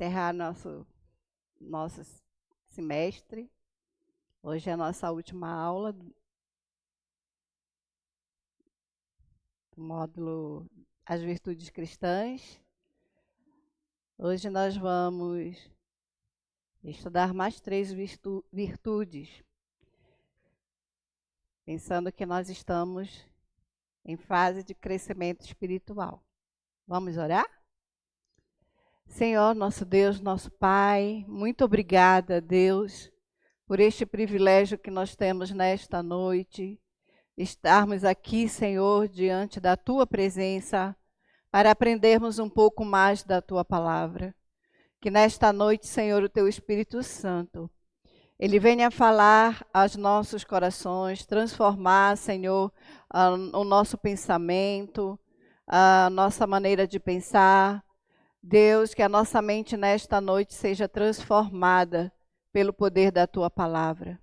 encerrar nosso semestre. Hoje é a nossa última aula do módulo As Virtudes Cristãs. Hoje nós vamos estudar mais 3 virtudes, pensando que nós estamos em fase de crescimento espiritual. Vamos orar? Senhor, nosso Deus, nosso Pai, muito obrigada, Deus, por este privilégio que nós temos nesta noite, estarmos aqui, Senhor, diante da Tua presença, para aprendermos um pouco mais da Tua palavra. Que nesta noite, Senhor, o Teu Espírito Santo, Ele venha falar aos nossos corações, transformar, Senhor, o nosso pensamento, a nossa maneira de pensar. Deus, que a nossa mente nesta noite seja transformada pelo poder da Tua palavra.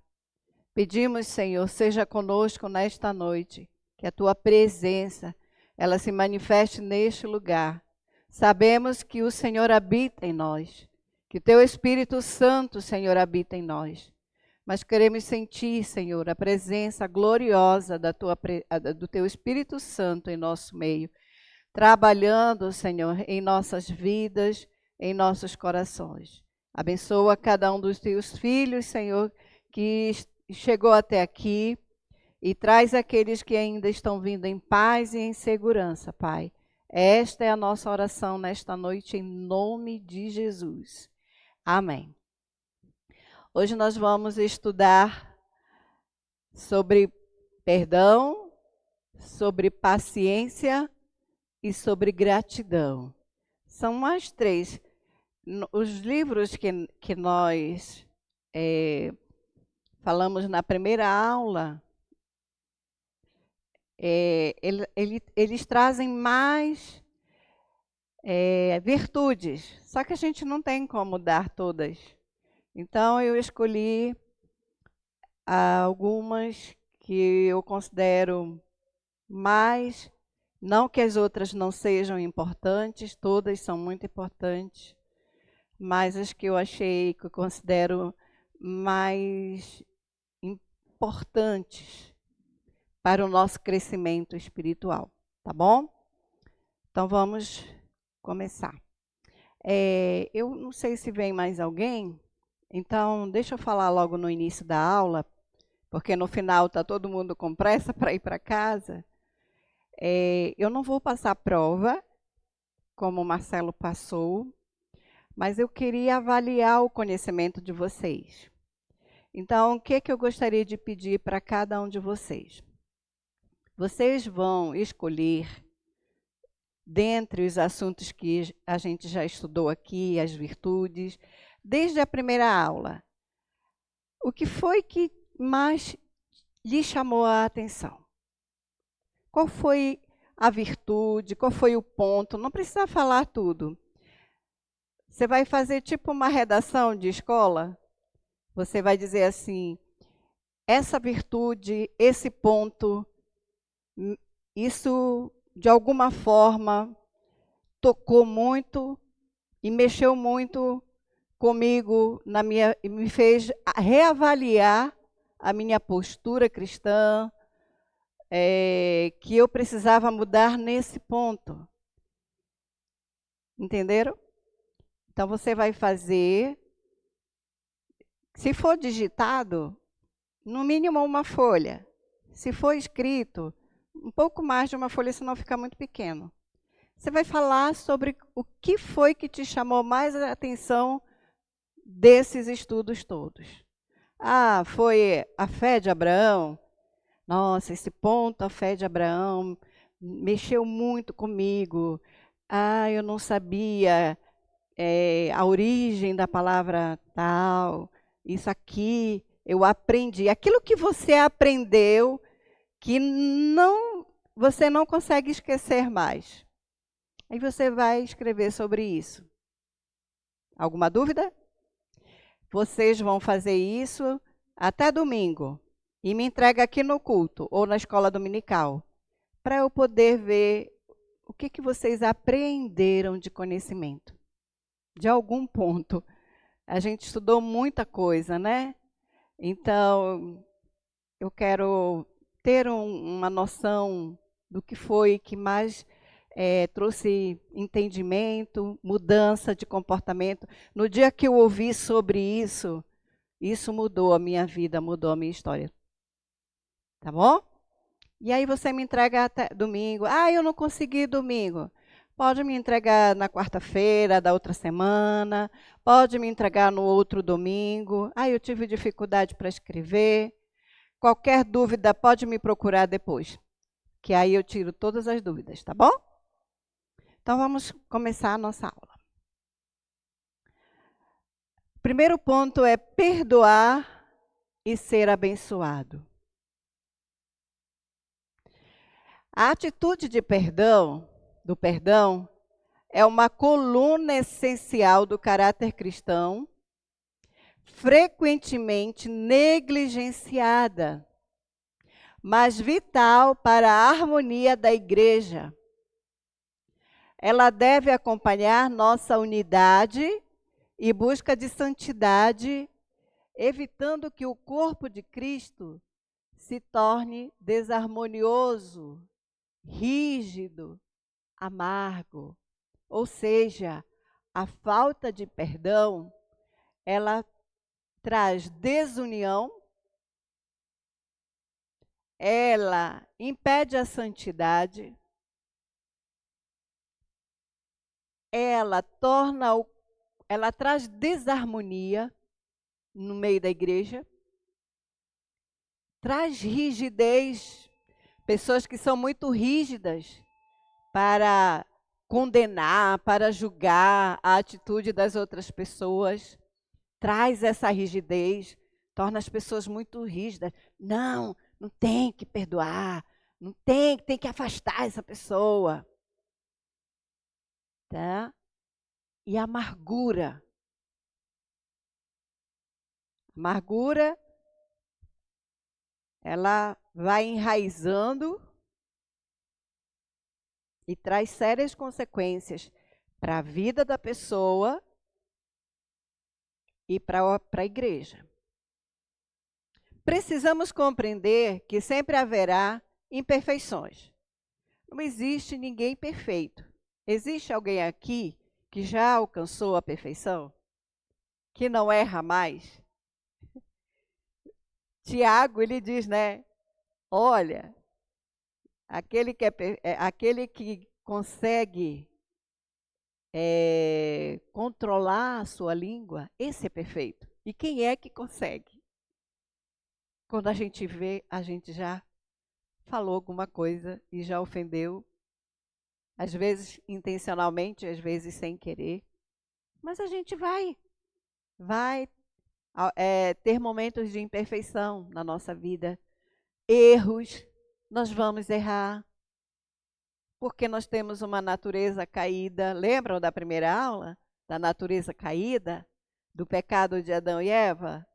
Pedimos, Senhor, seja conosco nesta noite, que a Tua presença, ela se manifeste neste lugar. Sabemos que o Senhor habita em nós, que o Teu Espírito Santo, Senhor, habita em nós. Mas queremos sentir, Senhor, a presença gloriosa do Teu Espírito Santo em nosso meio, trabalhando, Senhor, em nossas vidas, em nossos corações. Abençoa cada um dos Teus filhos, Senhor, que chegou até aqui, e traz aqueles que ainda estão vindo em paz e em segurança, Pai. Esta é a nossa oração nesta noite, em nome de Jesus. Amém. Hoje nós vamos estudar sobre perdão, sobre paciência e sobre gratidão. São mais 3. Os livros que nós falamos na primeira aula, eles trazem mais virtudes, só que a gente não tem como dar todas. Então, eu escolhi algumas que eu considero mais. Não que as outras não sejam importantes, todas são muito importantes, mas as que eu achei, que eu considero mais importantes para o nosso crescimento espiritual, tá bom? Então vamos começar. Eu não sei se vem mais alguém, então deixa eu falar logo no início da aula, porque no final está todo mundo com pressa para ir para casa. Eu não vou passar prova, como o Marcelo passou, mas eu queria avaliar o conhecimento de vocês. Então, o que eu gostaria de pedir para cada um de vocês? Vocês vão escolher, dentre os assuntos que a gente já estudou aqui, as virtudes, desde a primeira aula, o que foi que mais lhe chamou a atenção? Qual foi a virtude? Qual foi o ponto? Não precisa falar tudo. Você vai fazer tipo uma redação de escola. Você vai dizer assim, essa virtude, esse ponto, isso de alguma forma tocou muito e mexeu muito comigo, e me fez reavaliar a minha postura cristã, que eu precisava mudar nesse ponto. Entenderam? Então, você vai fazer, se for digitado, no mínimo uma folha. Se for escrito, um pouco mais de uma folha, senão fica muito pequeno. Você vai falar sobre o que foi que te chamou mais a atenção desses estudos todos. Foi a fé de Abraão. Nossa, esse ponto, a fé de Abraão, mexeu muito comigo. Eu não sabia a origem da palavra tal. Isso aqui eu aprendi. Aquilo que você aprendeu, que você não consegue esquecer mais. Aí você vai escrever sobre isso. Alguma dúvida? Vocês vão fazer isso até domingo. E me entrega aqui no culto ou na escola dominical, para eu poder ver o que vocês aprenderam de conhecimento. de algum ponto. A gente estudou muita coisa, né? Então, eu quero ter uma noção do que foi que mais trouxe entendimento, mudança de comportamento. No dia que eu ouvi sobre isso, isso mudou a minha vida, mudou a minha história. Tá bom? E aí você me entrega até domingo. Ah, eu não consegui domingo. Pode me entregar na quarta-feira da outra semana. Pode me entregar no outro domingo. Ah, eu tive dificuldade para escrever. Qualquer dúvida, pode me procurar depois, que aí eu tiro todas as dúvidas, tá bom? Então vamos começar a nossa aula. O primeiro ponto é perdoar e ser abençoado. A atitude de perdão, do perdão, é uma coluna essencial do caráter cristão, frequentemente negligenciada, mas vital para a harmonia da igreja. Ela deve acompanhar nossa unidade e busca de santidade, evitando que o corpo de Cristo se torne desarmonioso, rígido, amargo. Ou seja, a falta de perdão, ela traz desunião, ela impede a santidade, ela traz desarmonia no meio da igreja, traz rigidez, pessoas que são muito rígidas para condenar, para julgar a atitude das outras pessoas, traz essa rigidez, torna as pessoas muito rígidas. Não tem que perdoar, não tem que afastar essa pessoa. Tá? E a amargura. Amargura, ela vai enraizando e traz sérias consequências para a vida da pessoa e para a igreja. Precisamos compreender que sempre haverá imperfeições. Não existe ninguém perfeito. Existe alguém aqui que já alcançou a perfeição? Que não erra mais? Tiago, ele diz, né? Olha, aquele que consegue controlar a sua língua, esse é perfeito. E quem é que consegue? Quando a gente vê, a gente já falou alguma coisa e já ofendeu, às vezes intencionalmente, às vezes sem querer. Mas a gente vai ter momentos de imperfeição na nossa vida, erros, nós vamos errar, porque nós temos uma natureza caída. Lembram da primeira aula? Da natureza caída? Do pecado de Adão e Eva?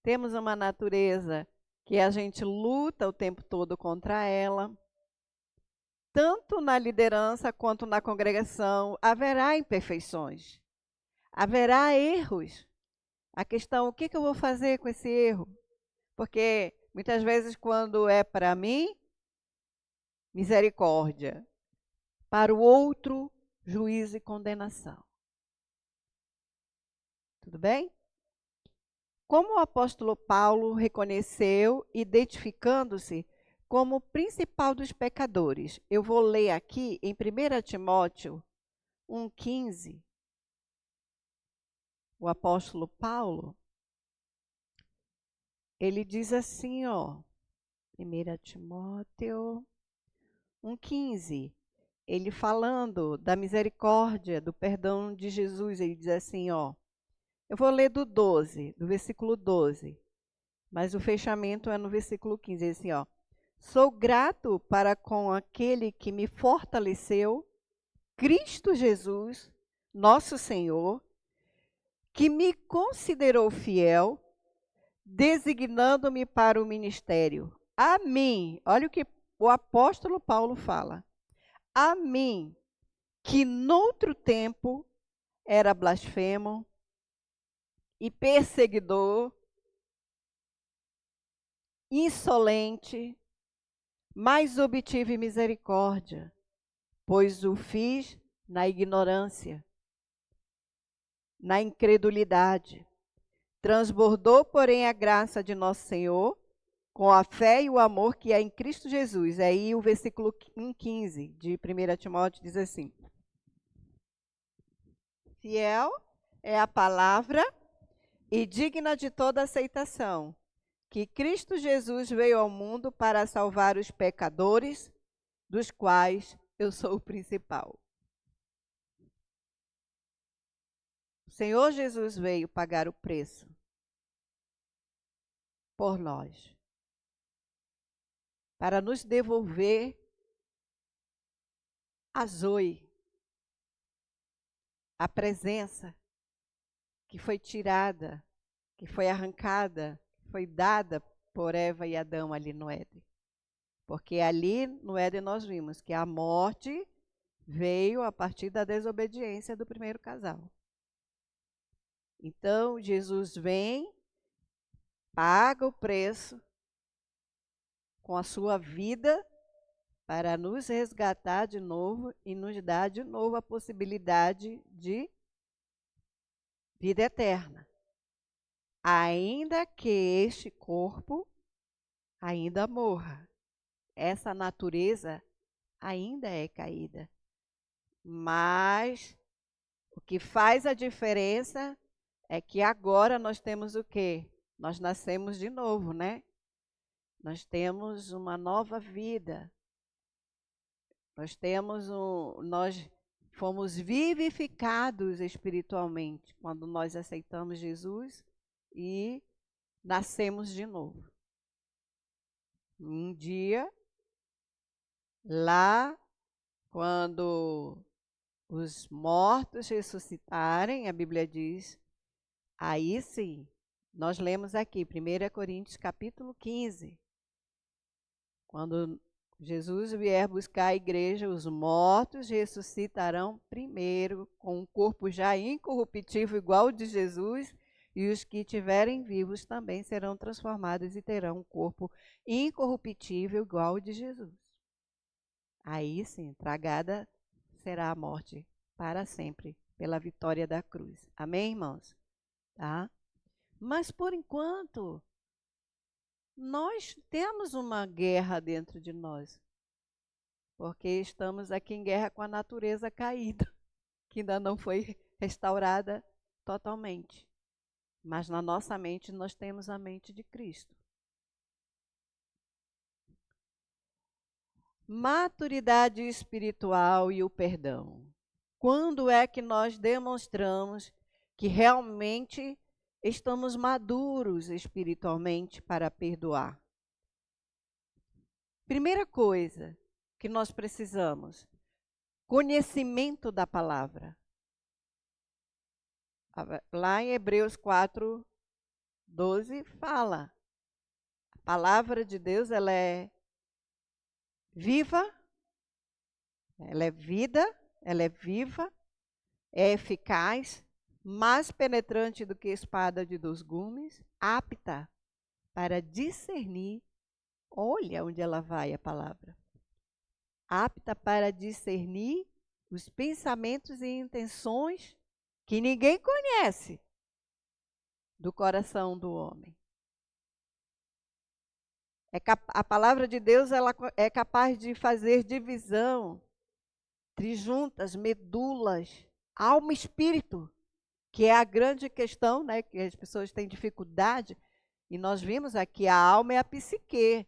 Temos uma natureza que a gente luta o tempo todo contra ela. Tanto na liderança quanto na congregação, haverá imperfeições, haverá erros. A questão, o que eu vou fazer com esse erro? Porque muitas vezes, quando é para mim, misericórdia. Para o outro, juízo e condenação. Tudo bem? Como o apóstolo Paulo reconheceu, identificando-se como o principal dos pecadores. Eu vou ler aqui em 1 Timóteo 1,15. O apóstolo Paulo, ele diz assim, 1 Timóteo 1,15. Ele falando da misericórdia, do perdão de Jesus, ele diz assim, eu vou ler do versículo 12, mas o fechamento é no versículo 15, ele diz assim, sou grato para com aquele que me fortaleceu, Cristo Jesus, nosso Senhor, que me considerou fiel, designando-me para o ministério. A mim, olha o que o apóstolo Paulo fala, a mim, que noutro tempo era blasfemo e perseguidor, insolente, mas obtive misericórdia, pois o fiz na ignorância, na incredulidade. Transbordou, porém, a graça de nosso Senhor com a fé e o amor que é em Cristo Jesus. Aí o versículo 1,15 de 1 Timóteo diz assim: fiel é a palavra e digna de toda aceitação, que Cristo Jesus veio ao mundo para salvar os pecadores, dos quais eu sou o principal. O Senhor Jesus veio pagar o preço por nós, para nos devolver a Zoe, a presença que foi tirada, que foi arrancada, foi dada por Eva e Adão ali no Éden. Porque ali no Éden nós vimos que a morte veio a partir da desobediência do primeiro casal. Então Jesus vem, paga o preço com a sua vida para nos resgatar de novo e nos dar de novo a possibilidade de vida eterna. Ainda que este corpo ainda morra, essa natureza ainda é caída. Mas o que faz a diferença é que agora nós temos o quê? Nós nascemos de novo, né? Nós temos uma nova vida. Nós fomos vivificados espiritualmente quando nós aceitamos Jesus e nascemos de novo. Um dia, lá, quando os mortos ressuscitarem, a Bíblia diz, aí sim, nós lemos aqui, 1 Coríntios capítulo 15, quando Jesus vier buscar a igreja, os mortos ressuscitarão primeiro, com um corpo já incorruptível igual ao de Jesus, e os que estiverem vivos também serão transformados e terão um corpo incorruptível igual ao de Jesus. Aí sim, tragada será a morte para sempre, pela vitória da cruz. Amém, irmãos? Tá? Mas por enquanto, nós temos uma guerra dentro de nós, porque estamos aqui em guerra com a natureza caída, que ainda não foi restaurada totalmente. Mas na nossa mente nós temos a mente de Cristo. Maturidade espiritual e o perdão. Quando é que nós demonstramos que realmente estamos maduros espiritualmente para perdoar? Primeira coisa que nós precisamos, conhecimento da palavra. Lá em Hebreus 4:12 fala, a palavra de Deus ela é viva, ela é vida, ela é viva, é eficaz, mais penetrante do que espada de 2 gumes, apta para discernir, olha onde ela vai a palavra, apta para discernir os pensamentos e intenções que ninguém conhece do coração do homem. A palavra de Deus ela é capaz de fazer divisão entre juntas, medulas, alma e espírito, que é a grande questão, né, que as pessoas têm dificuldade. E nós vimos aqui, a alma é a psique,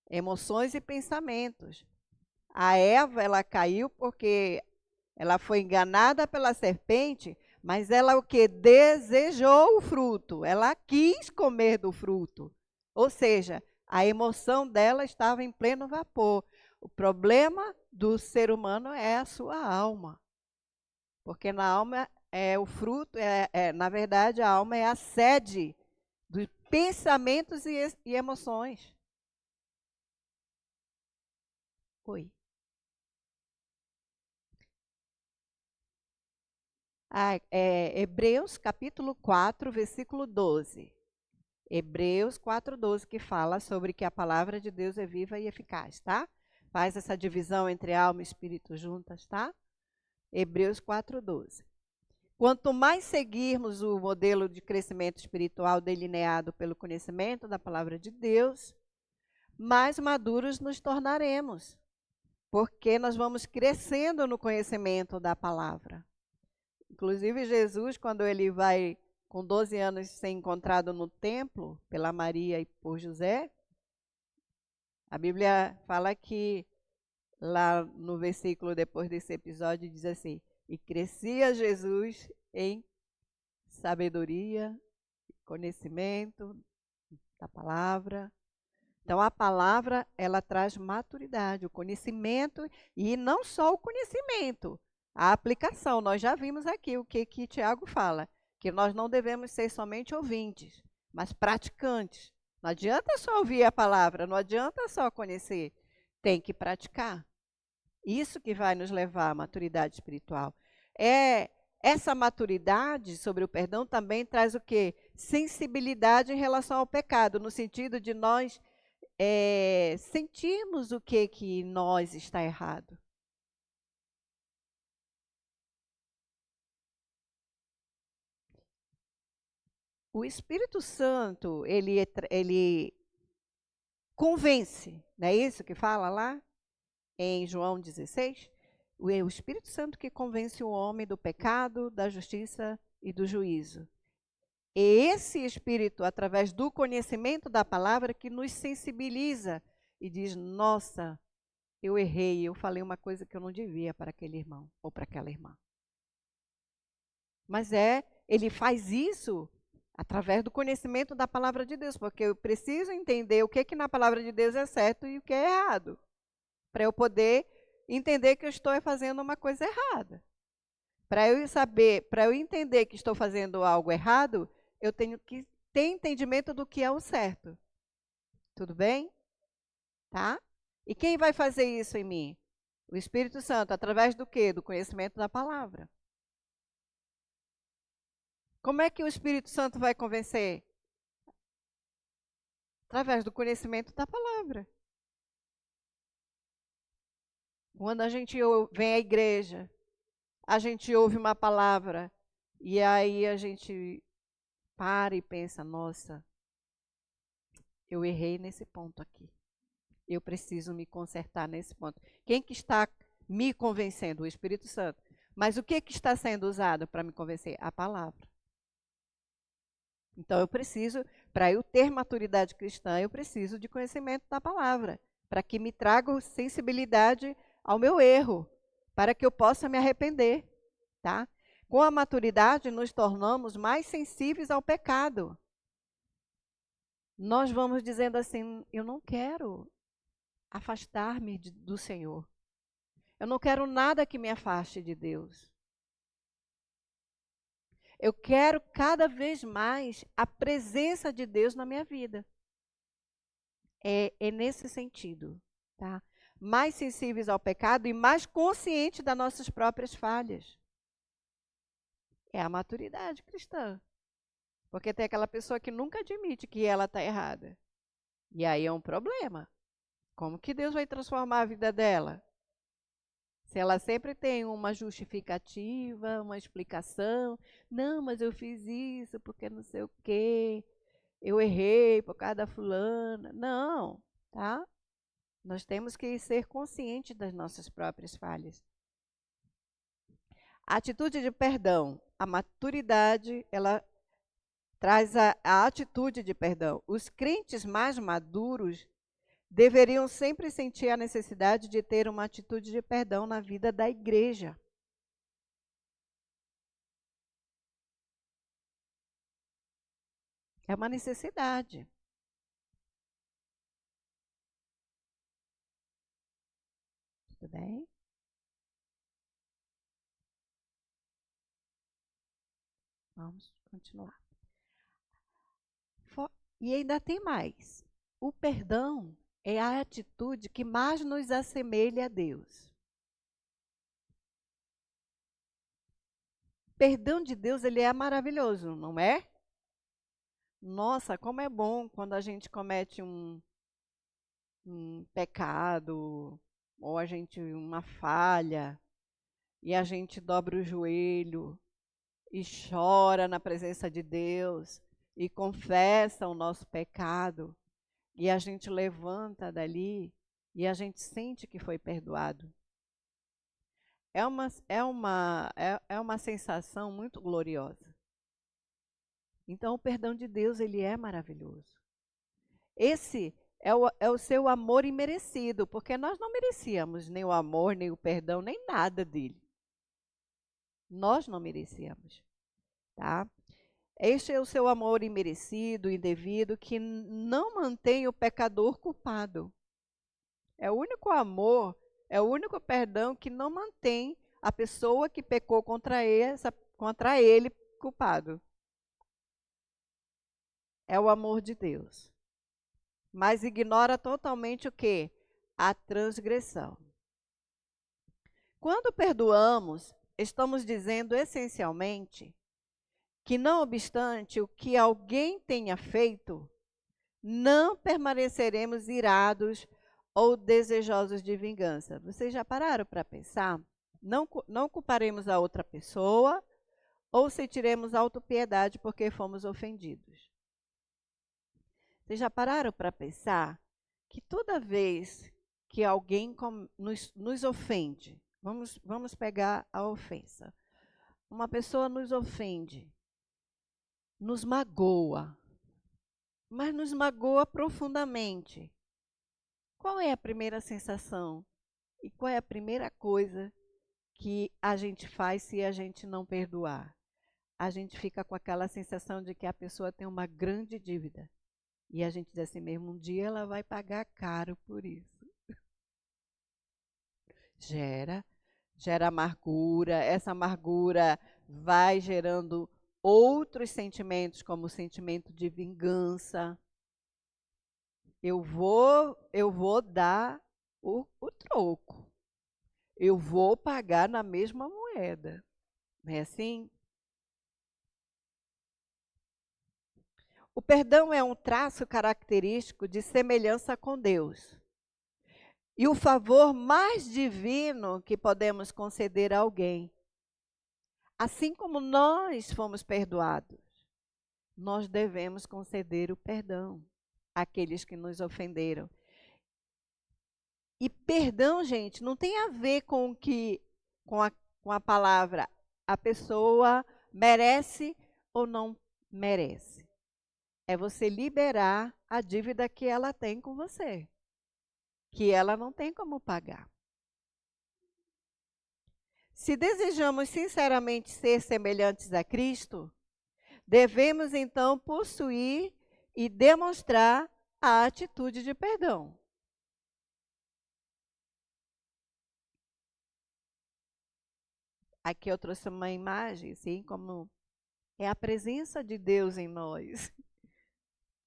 emoções e pensamentos. A Eva, ela caiu porque ela foi enganada pela serpente, mas ela o que? Desejou o fruto, ela quis comer do fruto. Ou seja, a emoção dela estava em pleno vapor. O problema do ser humano é a sua alma. Porque na alma o fruto, na verdade, a alma é a sede dos pensamentos e emoções. Oi. Hebreus capítulo 4, versículo 12. Hebreus 4:12, que fala sobre que a palavra de Deus é viva e eficaz, tá? Faz essa divisão entre alma e espírito juntas, tá? Hebreus 4:12. Quanto mais seguirmos o modelo de crescimento espiritual delineado pelo conhecimento da palavra de Deus, mais maduros nos tornaremos, porque nós vamos crescendo no conhecimento da palavra. Inclusive, Jesus, quando ele vai com 12 anos ser encontrado no templo pela Maria e por José, a Bíblia fala que lá no versículo depois desse episódio diz assim: e crescia Jesus em sabedoria, conhecimento da palavra. Então a palavra, ela traz maturidade, o conhecimento, e não só o conhecimento, a aplicação. Nós já vimos aqui o que Tiago fala, que nós não devemos ser somente ouvintes, mas praticantes. Não adianta só ouvir a palavra, não adianta só conhecer, tem que praticar. Isso que vai nos levar à maturidade espiritual. Essa maturidade sobre o perdão também traz o quê? Sensibilidade em relação ao pecado, no sentido de nós sentirmos o que nós está errado. O Espírito Santo, ele convence, não é isso que fala lá em João 16? O Espírito Santo que convence o homem do pecado, da justiça e do juízo. É esse Espírito, através do conhecimento da palavra, que nos sensibiliza e diz: nossa, eu errei, eu falei uma coisa que eu não devia para aquele irmão ou para aquela irmã. Mas ele faz isso através do conhecimento da palavra de Deus, porque eu preciso entender o que na palavra de Deus é certo e o que é errado, para eu poder entender que eu estou fazendo uma coisa errada. Para eu saber, para eu entender que estou fazendo algo errado, eu tenho que ter entendimento do que é o certo. Tudo bem? Tá? E quem vai fazer isso em mim? O Espírito Santo, através do quê? Do conhecimento da palavra. Como é que o Espírito Santo vai convencer? Através do conhecimento da palavra. Quando a gente vem à igreja, a gente ouve uma palavra e aí a gente para e pensa: nossa, eu errei nesse ponto aqui. Eu preciso me consertar nesse ponto. Quem que está me convencendo? O Espírito Santo. Mas o que está sendo usado para me convencer? A palavra. Então eu preciso, para eu ter maturidade cristã, eu preciso de conhecimento da palavra, para que me traga sensibilidade ao meu erro, para que eu possa me arrepender, tá? Com a maturidade nos tornamos mais sensíveis ao pecado. Nós vamos dizendo assim: eu não quero afastar-me do Senhor. Eu não quero nada que me afaste de Deus. Eu quero cada vez mais a presença de Deus na minha vida. É nesse sentido, tá? Mais sensíveis ao pecado e mais conscientes das nossas próprias falhas. É a maturidade cristã. Porque tem aquela pessoa que nunca admite que ela está errada. E aí é um problema. Como que Deus vai transformar a vida dela? Se ela sempre tem uma justificativa, uma explicação. Não, mas eu fiz isso porque não sei o quê. Eu errei por causa da fulana. Não, tá? Nós temos que ser conscientes das nossas próprias falhas. A atitude de perdão, a maturidade, ela traz a atitude de perdão. Os crentes mais maduros deveriam sempre sentir a necessidade de ter uma atitude de perdão na vida da igreja. É uma necessidade. Tudo bem? Vamos continuar. E ainda tem mais. O perdão é a atitude que mais nos assemelha a Deus. perdão de Deus, ele é maravilhoso, não é? Nossa, como é bom quando a gente comete um pecado, ou a gente uma falha, e a gente dobra o joelho e chora na presença de Deus e confessa o nosso pecado, e a gente levanta dali e a gente sente que foi perdoado. É uma sensação muito gloriosa. Então, o perdão de Deus, ele é maravilhoso. Esse é o seu amor imerecido, porque nós não merecíamos nem o amor, nem o perdão, nem nada dele. Nós não merecíamos, tá? Este é o seu amor imerecido, indevido, que não mantém o pecador culpado. É o único amor, é o único perdão que não mantém a pessoa que pecou contra ele culpado. É o amor de Deus. Mas ignora totalmente o quê? A transgressão. Quando perdoamos, estamos dizendo essencialmente que, não obstante o que alguém tenha feito, não permaneceremos irados ou desejosos de vingança. Vocês já pararam para pensar? Não culparemos a outra pessoa ou sentiremos autopiedade porque fomos ofendidos. Vocês já pararam para pensar que toda vez que alguém nos ofende, vamos pegar a ofensa. Uma pessoa nos ofende, nos magoa, mas nos magoa profundamente. Qual é a primeira sensação? E qual é a primeira coisa que a gente faz se a gente não perdoar? A gente fica com aquela sensação de que a pessoa tem uma grande dívida. E a gente diz assim mesmo, um dia ela vai pagar caro por isso. Gera amargura, essa amargura vai gerando outros sentimentos, como o sentimento de vingança. Eu vou dar o troco. Eu vou pagar na mesma moeda. Não é assim? O perdão é um traço característico de semelhança com Deus. E o favor mais divino que podemos conceder a alguém. Assim como nós fomos perdoados, nós devemos conceder o perdão àqueles que nos ofenderam. E perdão, gente, não tem a ver com a palavra a pessoa merece ou não merece. É você liberar a dívida que ela tem com você, que ela não tem como pagar. Se desejamos sinceramente ser semelhantes a Cristo, devemos então possuir e demonstrar a atitude de perdão. Aqui eu trouxe uma imagem, assim, como é a presença de Deus em nós,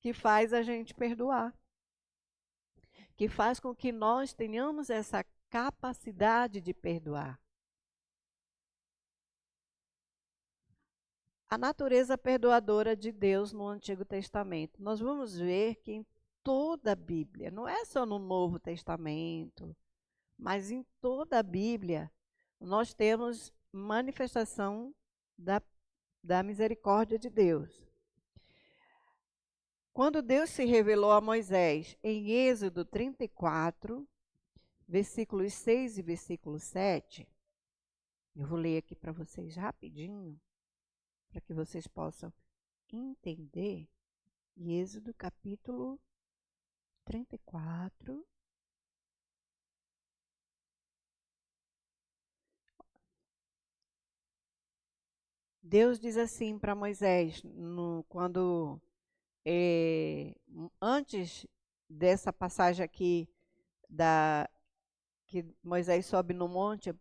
que faz a gente perdoar, que faz com que nós tenhamos essa capacidade de perdoar. A natureza perdoadora de Deus no Antigo Testamento. Nós vamos ver que em toda a Bíblia, não é só no Novo Testamento, mas em toda a Bíblia, nós temos manifestação da misericórdia de Deus. Quando Deus se revelou a Moisés em Êxodo 34, versículos 6 e versículo 7, eu vou ler aqui para vocês rapidinho, para que vocês possam entender. Êxodo capítulo 34. Deus diz assim para Moisés, antes dessa passagem aqui, que Moisés sobe no monte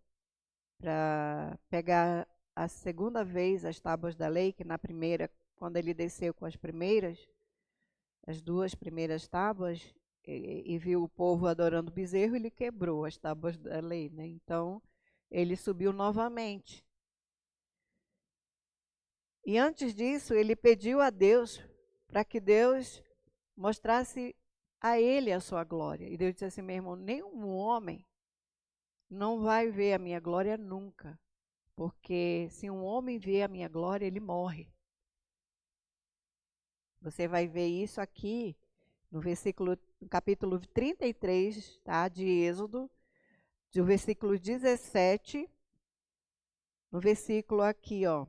para pegar a segunda vez as tábuas da lei, que na primeira, quando ele desceu com as duas primeiras tábuas, e viu o povo adorando o bezerro, ele quebrou as tábuas da lei, né? Então, ele subiu novamente. E antes disso, ele pediu a Deus para que Deus mostrasse a ele a sua glória. E Deus disse assim: meu irmão, nenhum homem não vai ver a minha glória nunca. Porque se um homem vê a minha glória, ele morre. Você vai ver isso aqui no no capítulo 33, tá, de Êxodo, do versículo 17, no versículo aqui, ó,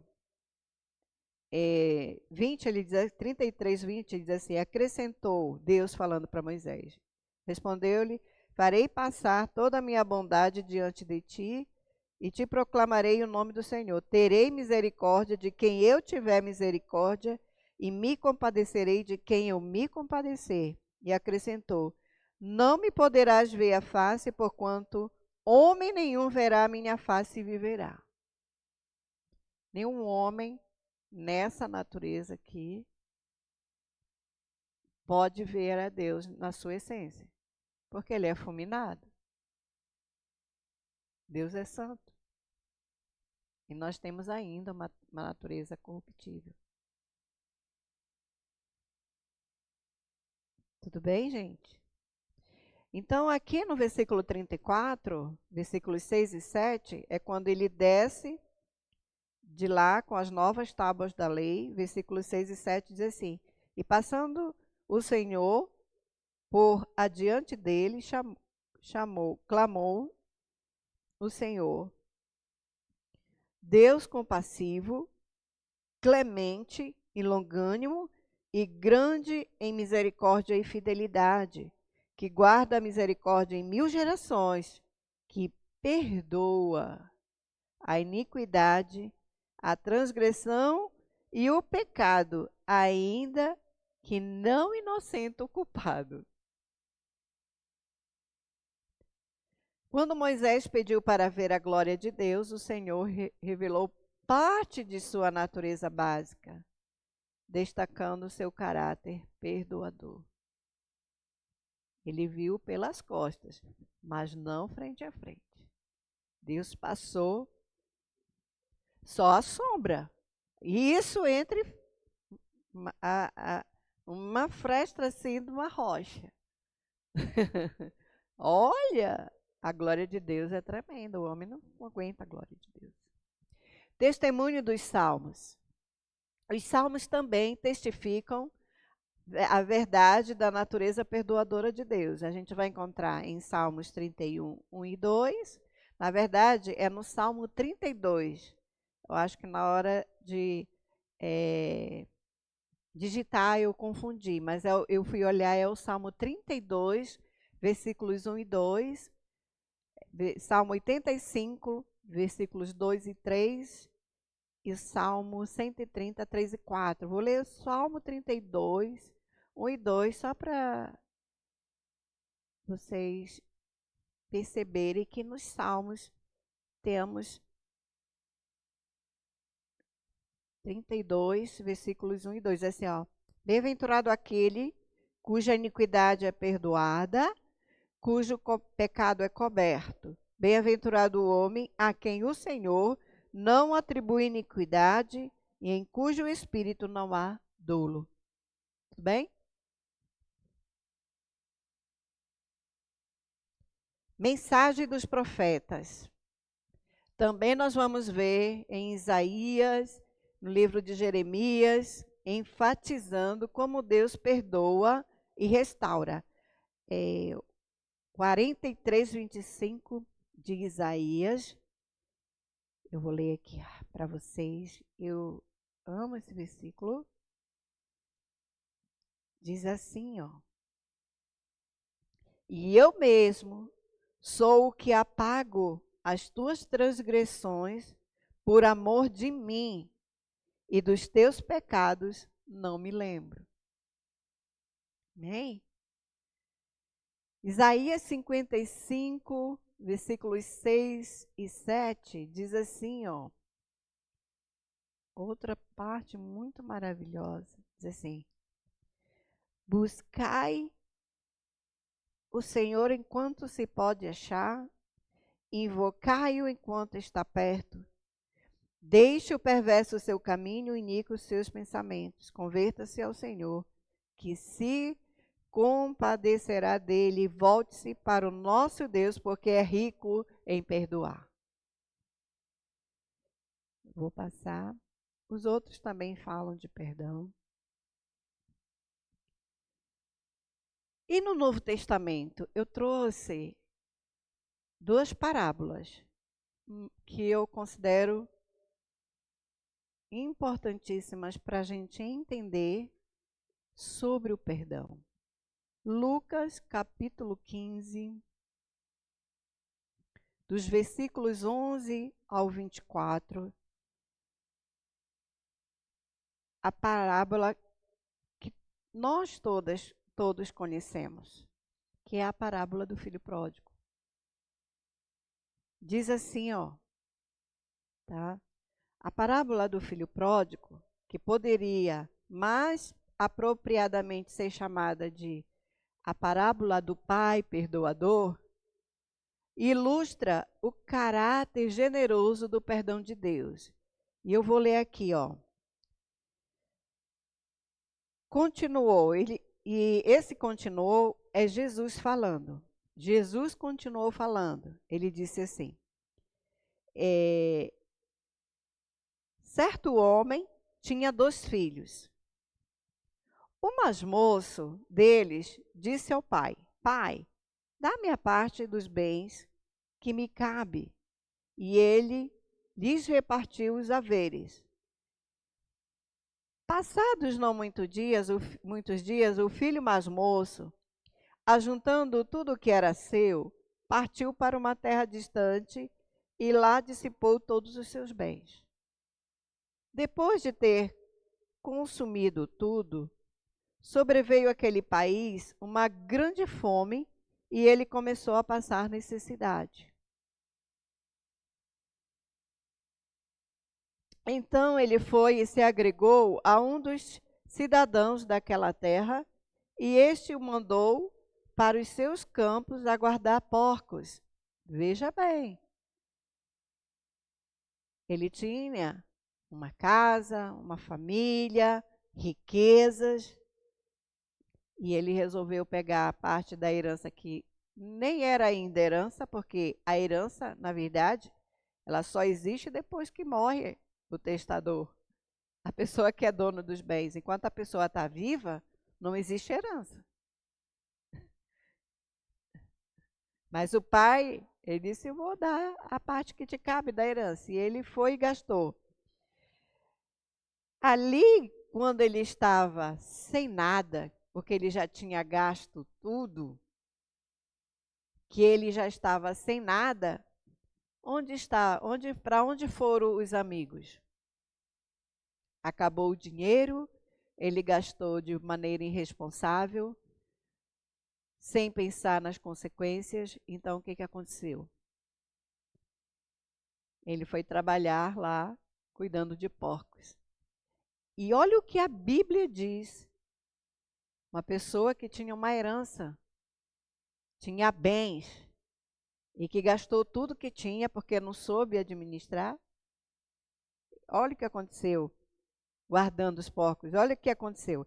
20, ele diz, 33, 20, ele diz assim: acrescentou Deus falando para Moisés. Respondeu-lhe: farei passar toda a minha bondade diante de ti e te proclamarei o nome do Senhor. Terei misericórdia de quem eu tiver misericórdia e me compadecerei de quem eu me compadecer. E acrescentou: não me poderás ver a face, porquanto homem nenhum verá a minha face e viverá. Nenhum homem nessa natureza aqui pode ver a Deus na sua essência, porque ele é fulminado. Deus é santo. E nós temos ainda uma natureza corruptível. Tudo bem, gente? Então, aqui no versículo 34, versículos 6 e 7, é quando ele desce de lá com as novas tábuas da lei. Versículos 6 e 7 diz assim: e passando o Senhor por adiante dele, clamou o Senhor, Deus compassivo, clemente e longânimo e grande em misericórdia e fidelidade, que guarda a misericórdia em 1000 gerações, que perdoa a iniquidade, a transgressão e o pecado, ainda que não inocente o culpado. Quando Moisés pediu para ver a glória de Deus, o Senhor revelou parte de sua natureza básica, destacando seu caráter perdoador. Ele viu pelas costas, mas não frente a frente. Deus passou só a sombra. E isso entre uma fresta assim de uma rocha. Olha, a glória de Deus é tremenda. O homem não aguenta a glória de Deus. Testemunho dos Salmos. Os Salmos também testificam a verdade da natureza perdoadora de Deus. A gente vai encontrar em Salmos 31, 1 e 2. Na verdade, é no Salmo 32. Eu acho que na hora de digitar eu confundi, mas eu fui olhar, é o Salmo 32, versículos 1 e 2. Salmo 85, versículos 2 e 3. E Salmo 130, 3 e 4. Vou ler o Salmo 32, 1 e 2, só para vocês perceberem que nos Salmos temos 32, versículos 1 e 2. É assim, ó. Bem-aventurado aquele cuja iniquidade é perdoada, cujo pecado é coberto. Bem-aventurado o homem a quem o Senhor não atribui iniquidade e em cujo espírito não há dolo. Tudo bem? Mensagem dos profetas. Também nós vamos ver em Isaías, no livro de Jeremias, enfatizando como Deus perdoa e restaura. 43, 25 de Isaías. Eu vou ler aqui para vocês. Eu amo esse versículo. Diz assim, ó. E eu mesmo sou o que apago as tuas transgressões por amor de mim, e dos teus pecados não me lembro. Amém? Isaías 55, versículos 6 e 7, diz assim, ó. Outra parte muito maravilhosa. Diz assim: buscai o Senhor enquanto se pode achar, invocai-o enquanto está perto. Deixe o perverso o seu caminho e iníquo os seus pensamentos. Converta-se ao Senhor, que se compadecerá dele, e volte-se para o nosso Deus, porque é rico em perdoar. Vou passar. Os outros também falam de perdão. E no Novo Testamento, eu trouxe duas parábolas que eu considero importantíssimas para a gente entender sobre o perdão. Lucas, capítulo 15, dos versículos 11 ao 24, a parábola que nós todos conhecemos, que é a parábola do filho pródigo. Diz assim, ó, tá? A parábola do filho pródigo, que poderia mais apropriadamente ser chamada de a parábola do pai perdoador, ilustra o caráter generoso do perdão de Deus. E eu vou ler aqui, ó. Continuou, e esse continuou é Jesus falando. Jesus continuou falando. Ele disse assim: certo homem tinha 2 filhos. O mais moço deles disse ao pai: Pai, dá-me a parte dos bens que me cabe. E ele lhes repartiu os haveres. Passados não muitos dias, o filho mais moço, ajuntando tudo o que era seu, partiu para uma terra distante e lá dissipou todos os seus bens. Depois de ter consumido tudo, sobreveio àquele país uma grande fome e ele começou a passar necessidade. Então ele foi e se agregou a um dos cidadãos daquela terra, e este o mandou para os seus campos a guardar porcos. Veja bem, ele tinha uma casa, uma família, riquezas, e ele resolveu pegar a parte da herança que nem era ainda herança, porque a herança, na verdade, ela só existe depois que morre o testador. A pessoa que é dona dos bens, enquanto a pessoa está viva, não existe herança. Mas o pai, ele disse, eu vou dar a parte que te cabe da herança. E ele foi e gastou. Ali, quando ele estava sem nada, porque ele já tinha gasto tudo, que ele já estava sem nada, para onde foram os amigos? Acabou o dinheiro, ele gastou de maneira irresponsável, sem pensar nas consequências. Então, o que aconteceu? Ele foi trabalhar lá, cuidando de porcos. E olha o que a Bíblia diz. Uma pessoa que tinha uma herança, tinha bens, e que gastou tudo que tinha porque não soube administrar. Olha o que aconteceu, guardando os porcos. Olha o que aconteceu.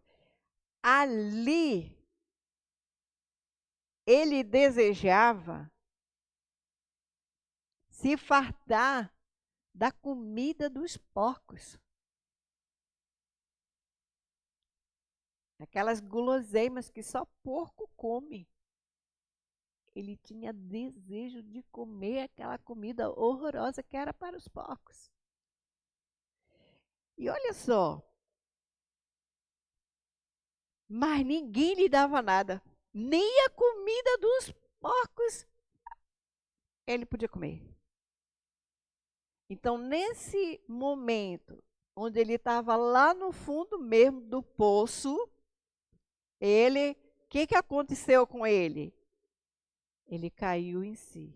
Ali, ele desejava se fartar da comida dos porcos. Aquelas guloseimas que só porco come. Ele tinha desejo de comer aquela comida horrorosa que era para os porcos. E olha só, mas ninguém lhe dava nada. Nem a comida dos porcos ele podia comer. Então, nesse momento, onde ele estava lá no fundo mesmo do poço, o que aconteceu com ele? Ele caiu em si.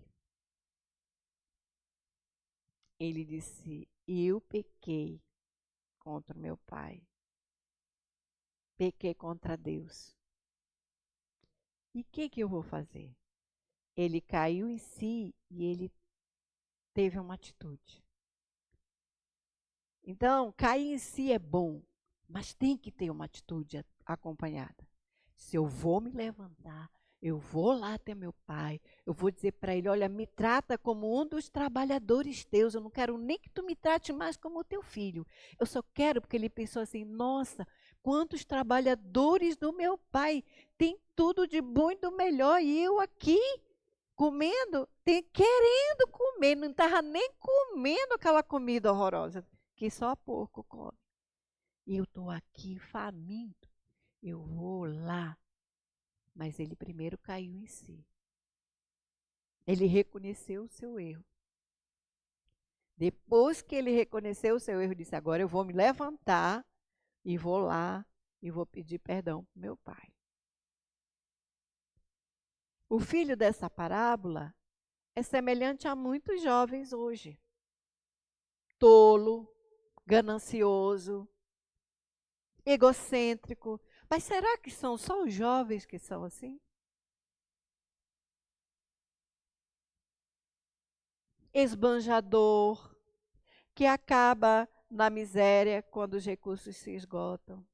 Ele disse, eu pequei contra o meu pai. Pequei contra Deus. E o que eu vou fazer? Ele caiu em si e ele teve uma atitude. Então, cair em si é bom, mas tem que ter uma atitude acompanhada. Se eu vou me levantar, eu vou lá até meu pai, eu vou dizer para ele, olha, me trata como um dos trabalhadores teus, eu não quero nem que tu me trate mais como teu filho. Eu só quero, porque ele pensou assim, nossa, quantos trabalhadores do meu pai, tem tudo de bom e do melhor, e eu aqui comendo, querendo comer, não estava nem comendo aquela comida horrorosa, que só porco come. E eu estou aqui faminto, eu vou lá. Mas ele primeiro caiu em si. Ele reconheceu o seu erro. Depois que ele reconheceu o seu erro, disse, agora eu vou me levantar e vou lá e vou pedir perdão para meu pai. O filho dessa parábola é semelhante a muitos jovens hoje. Tolo, ganancioso, egocêntrico. Mas será que são só os jovens que são assim? Esbanjador, que acaba na miséria quando os recursos se esgotam.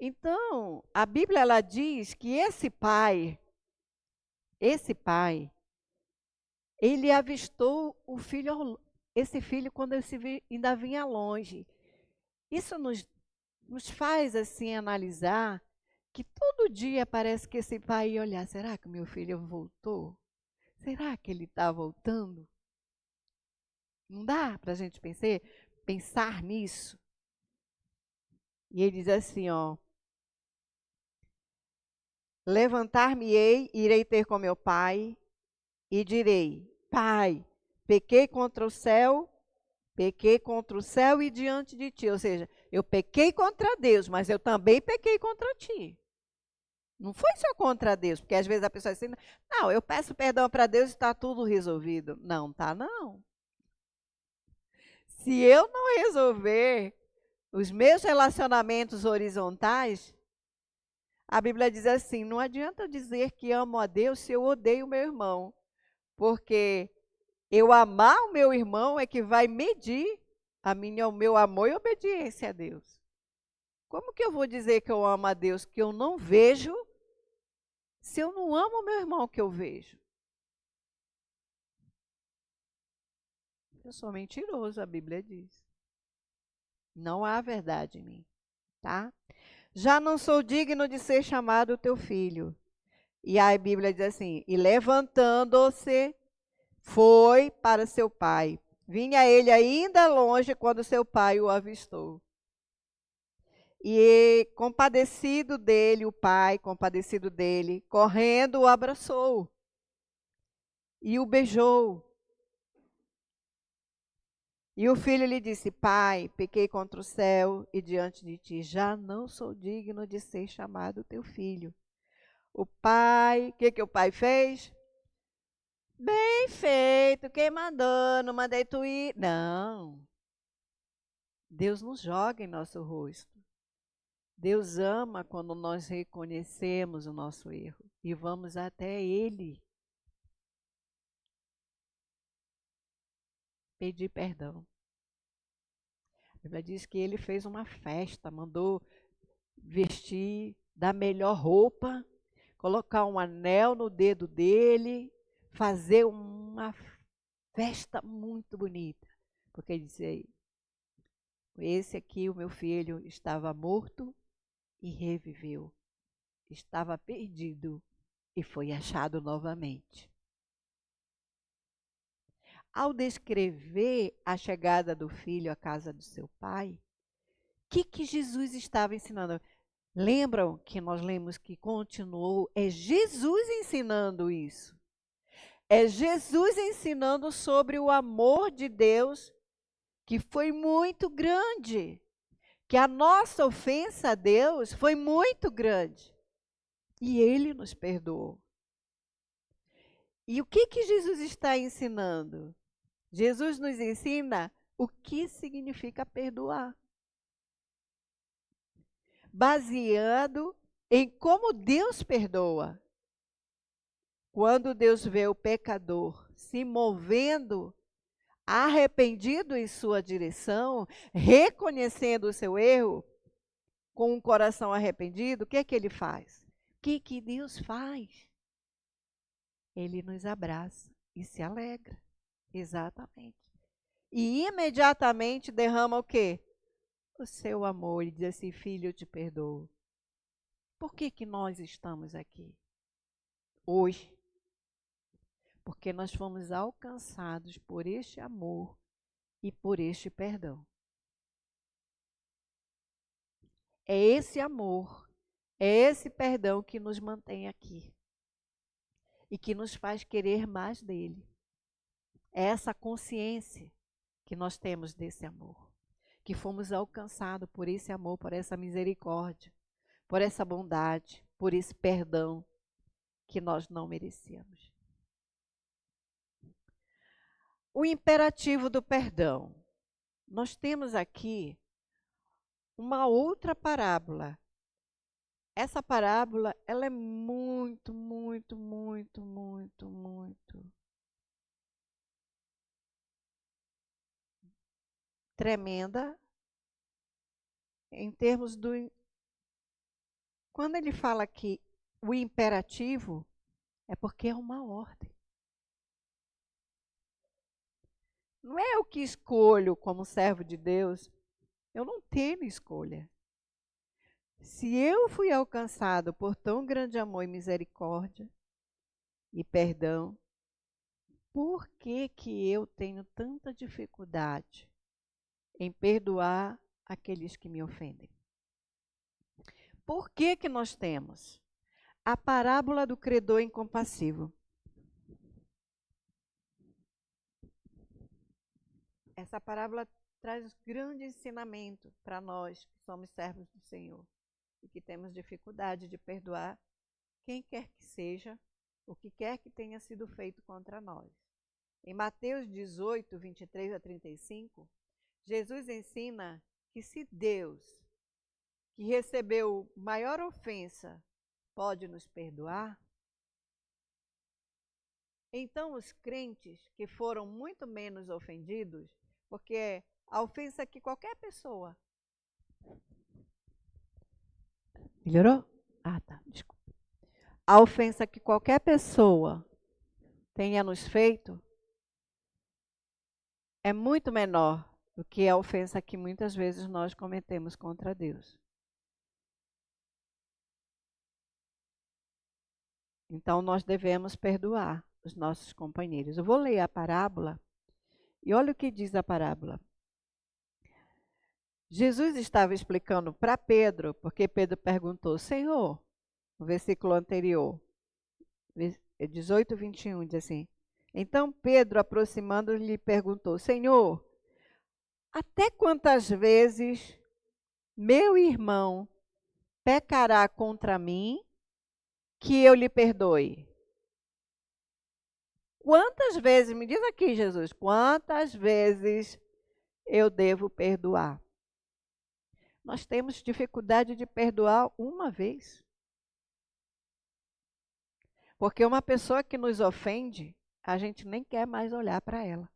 Então, a Bíblia ela diz que esse pai, ele avistou esse filho quando ainda vinha longe. Isso nos faz assim analisar que todo dia parece que esse pai ia olhar, será que meu filho voltou? Será que ele está voltando? Não dá para a gente pensar nisso? E ele diz assim, ó, levantar-me-ei, irei ter com meu pai e direi, pai, pequei contra o céu e diante de ti. Ou seja, eu pequei contra Deus, mas eu também pequei contra ti. Não foi só contra Deus, porque às vezes a pessoa diz assim, não, eu peço perdão para Deus e está tudo resolvido. Não, tá não. Se eu não resolver os meus relacionamentos horizontais, a Bíblia diz assim, não adianta eu dizer que amo a Deus se eu odeio o meu irmão, porque eu amar o meu irmão é que vai medir o meu amor e obediência a Deus. Como que eu vou dizer que eu amo a Deus que eu não vejo, se eu não amo o meu irmão que eu vejo? Eu sou mentiroso, a Bíblia diz. Não há verdade em mim, tá? Já não sou digno de ser chamado teu filho. E aí a Bíblia diz assim, e levantando-se, foi para seu pai. Vinha ele ainda longe quando seu pai o avistou. E compadecido dele, o pai, compadecido dele, correndo, o abraçou e o beijou. E o filho lhe disse, pai, pequei contra o céu e diante de ti, já não sou digno de ser chamado teu filho. O pai, o que o pai fez? Bem feito, quem mandou? Não mandei tu ir. Não, Deus não joga em nosso rosto. Deus ama quando nós reconhecemos o nosso erro e vamos até Ele pedir perdão. A Bíblia diz que ele fez uma festa, mandou vestir da melhor roupa, colocar um anel no dedo dele, fazer uma festa muito bonita. Porque ele disse, esse aqui, o meu filho, estava morto e reviveu. Estava perdido e foi achado novamente. Ao descrever a chegada do filho à casa do seu pai, o que Jesus estava ensinando? Lembram que nós lemos que continuou? É Jesus ensinando isso. É Jesus ensinando sobre o amor de Deus, que foi muito grande. Que a nossa ofensa a Deus foi muito grande. E Ele nos perdoou. E o que Jesus está ensinando? Jesus nos ensina o que significa perdoar. Baseado em como Deus perdoa. Quando Deus vê o pecador se movendo, arrependido em sua direção, reconhecendo o seu erro, com um coração arrependido, o que é que ele faz? O que Deus faz? Ele nos abraça e se alegra. Exatamente. E imediatamente derrama o quê? O seu amor. E diz assim, filho, eu te perdoo. Por que nós estamos aqui hoje? Porque nós fomos alcançados por este amor e por este perdão. É esse amor, é esse perdão que nos mantém aqui e que nos faz querer mais dele. É essa consciência que nós temos desse amor, que fomos alcançados por esse amor, por essa misericórdia, por essa bondade, por esse perdão que nós não merecíamos. O imperativo do perdão. Nós temos aqui uma outra parábola. Essa parábola, ela é muito tremenda em termos do... Quando ele fala aqui o imperativo, é porque é uma ordem. Não é eu que escolho como servo de Deus. Eu não tenho escolha. Se eu fui alcançado por tão grande amor e misericórdia e perdão, por que eu tenho tanta dificuldade em perdoar aqueles que me ofendem? Por que nós temos a parábola do credor incompassivo? Essa parábola traz grande ensinamento para nós que somos servos do Senhor e que temos dificuldade de perdoar quem quer que seja, o que quer que tenha sido feito contra nós. Em Mateus 18, 23 a 35, Jesus ensina que se Deus, que recebeu maior ofensa, pode nos perdoar, então os crentes que foram muito menos ofendidos, porque a ofensa que qualquer pessoa... Melhorou? Ah, tá, desculpa. A ofensa que qualquer pessoa tenha nos feito é muito menor do que a ofensa que muitas vezes nós cometemos contra Deus. Então, nós devemos perdoar os nossos companheiros. Eu vou ler a parábola e olha o que diz a parábola. Jesus estava explicando para Pedro, porque Pedro perguntou, Senhor, no versículo anterior, 18, 21, diz assim, então Pedro, aproximando-lhe, lhe perguntou, Senhor, até quantas vezes meu irmão pecará contra mim que eu lhe perdoe? Quantas vezes, me diz aqui, Jesus, quantas vezes eu devo perdoar? Nós temos dificuldade de perdoar uma vez. Porque uma pessoa que nos ofende, a gente nem quer mais olhar para ela.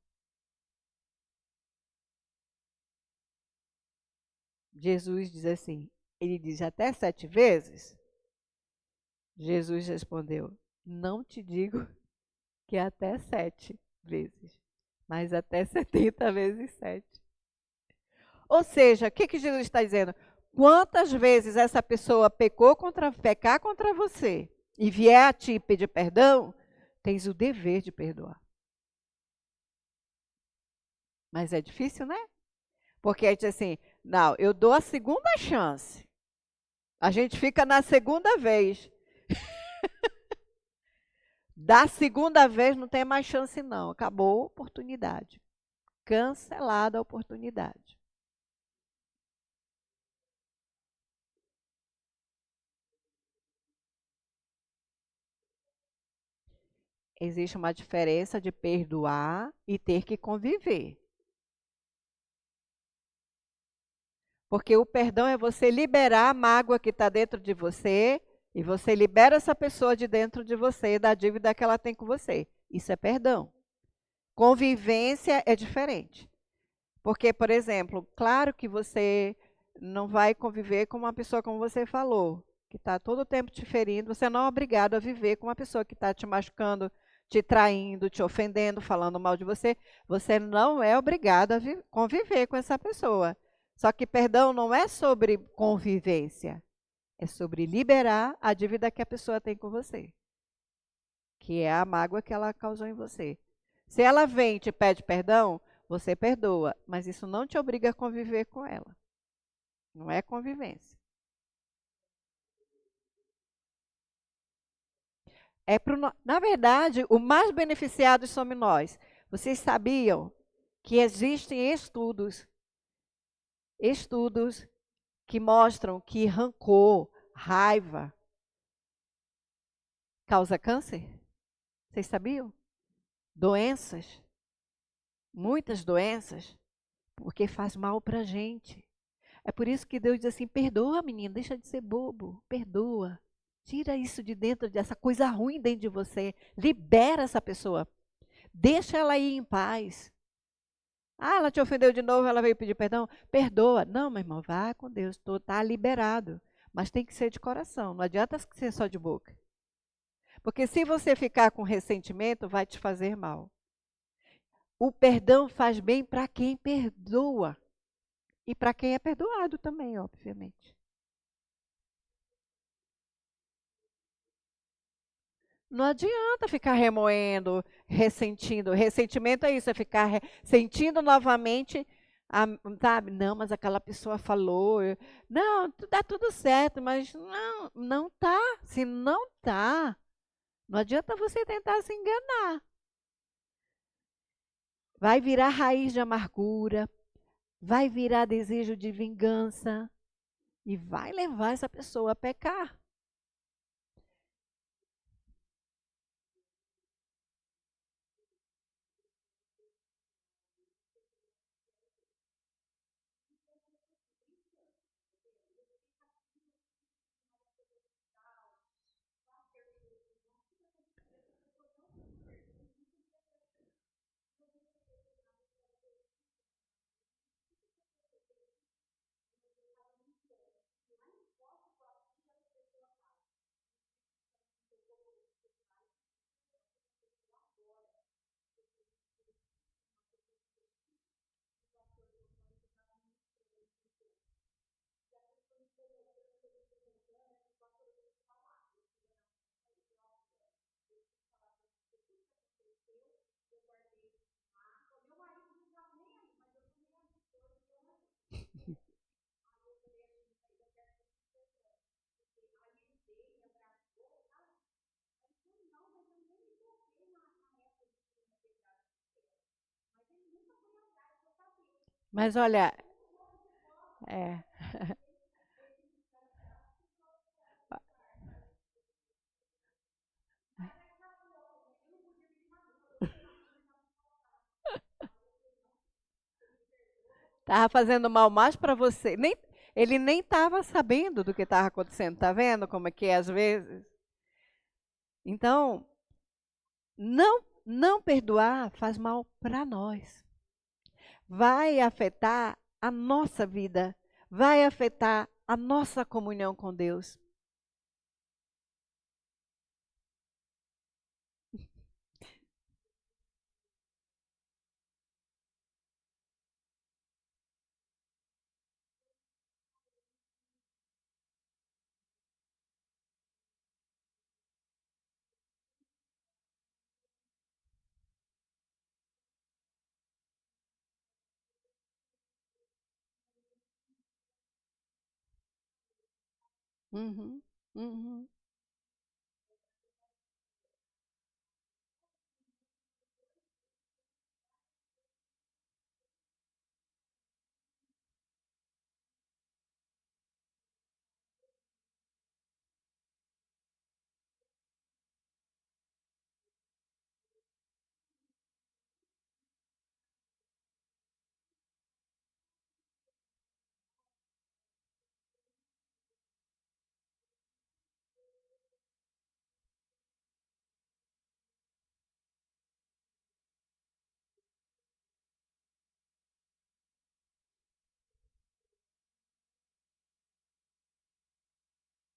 Jesus diz assim, ele diz até 7 vezes. Jesus respondeu, não te digo que é até 7 vezes, mas até 70 vezes 7. Ou seja, o que Jesus está dizendo? Quantas vezes essa pessoa pecar contra você e vier a ti pedir perdão, tens o dever de perdoar. Mas é difícil, né? Porque aí diz assim, não, eu dou a segunda chance. A gente fica na segunda vez. Da segunda vez não tem mais chance não, acabou a oportunidade. Cancelada a oportunidade. Existe uma diferença de perdoar e ter que conviver. Porque o perdão é você liberar a mágoa que está dentro de você e você libera essa pessoa de dentro de você da dívida que ela tem com você. Isso é perdão. Convivência é diferente. Porque, por exemplo, claro que você não vai conviver com uma pessoa como você falou, que está todo o tempo te ferindo. Você não é obrigado a viver com uma pessoa que está te machucando, te traindo, te ofendendo, falando mal de você. Você não é obrigado a conviver com essa pessoa. Só que perdão não é sobre convivência, é sobre liberar a dívida que a pessoa tem com você, que é a mágoa que ela causou em você. Se ela vem e te pede perdão, você perdoa, mas isso não te obriga a conviver com ela. Não é convivência. Na verdade, o mais beneficiados somos nós. Vocês sabiam que existem estudos que mostram que rancor, raiva, causa câncer? Vocês sabiam? Doenças, muitas doenças, porque faz mal para a gente. É por isso que Deus diz assim: perdoa, menino, deixa de ser bobo, perdoa. Tira isso de dentro, dessa coisa ruim dentro de você. Libera essa pessoa. Deixa ela ir em paz. Ah, ela te ofendeu de novo, ela veio pedir perdão. Perdoa. Não, meu irmão, vá com Deus. Está liberado. Mas tem que ser de coração. Não adianta ser só de boca. Porque se você ficar com ressentimento, vai te fazer mal. O perdão faz bem para quem perdoa. E para quem é perdoado também, obviamente. Não adianta ficar remoendo, ressentindo. Ressentimento é isso, é ficar sentindo novamente, sabe? Não, mas aquela pessoa falou. Não, dá tudo certo, mas não, não tá. Se não tá, não adianta você tentar se enganar. Vai virar raiz de amargura, vai virar desejo de vingança e vai levar essa pessoa a pecar. Mas olha, é, estava fazendo mal mais para você. Ele nem estava sabendo do que estava acontecendo. Tá vendo como é que é às vezes? Então, não perdoar faz mal para nós. Vai afetar a nossa vida, vai afetar a nossa comunhão com Deus. Uhum, uhum.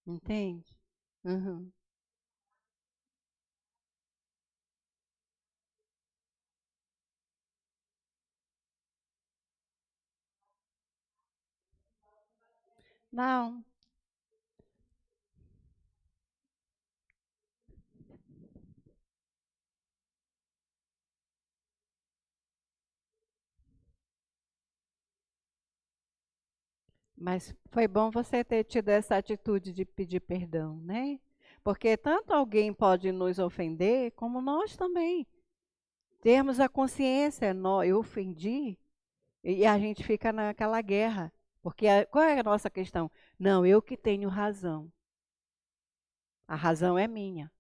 Entende? Uhum. Não, mas foi bom você ter tido essa atitude de pedir perdão, né? Porque tanto alguém pode nos ofender, como nós também. Termos a consciência, eu ofendi, e a gente fica naquela guerra. Porque qual é a nossa questão? Não, eu que tenho razão. A razão é minha,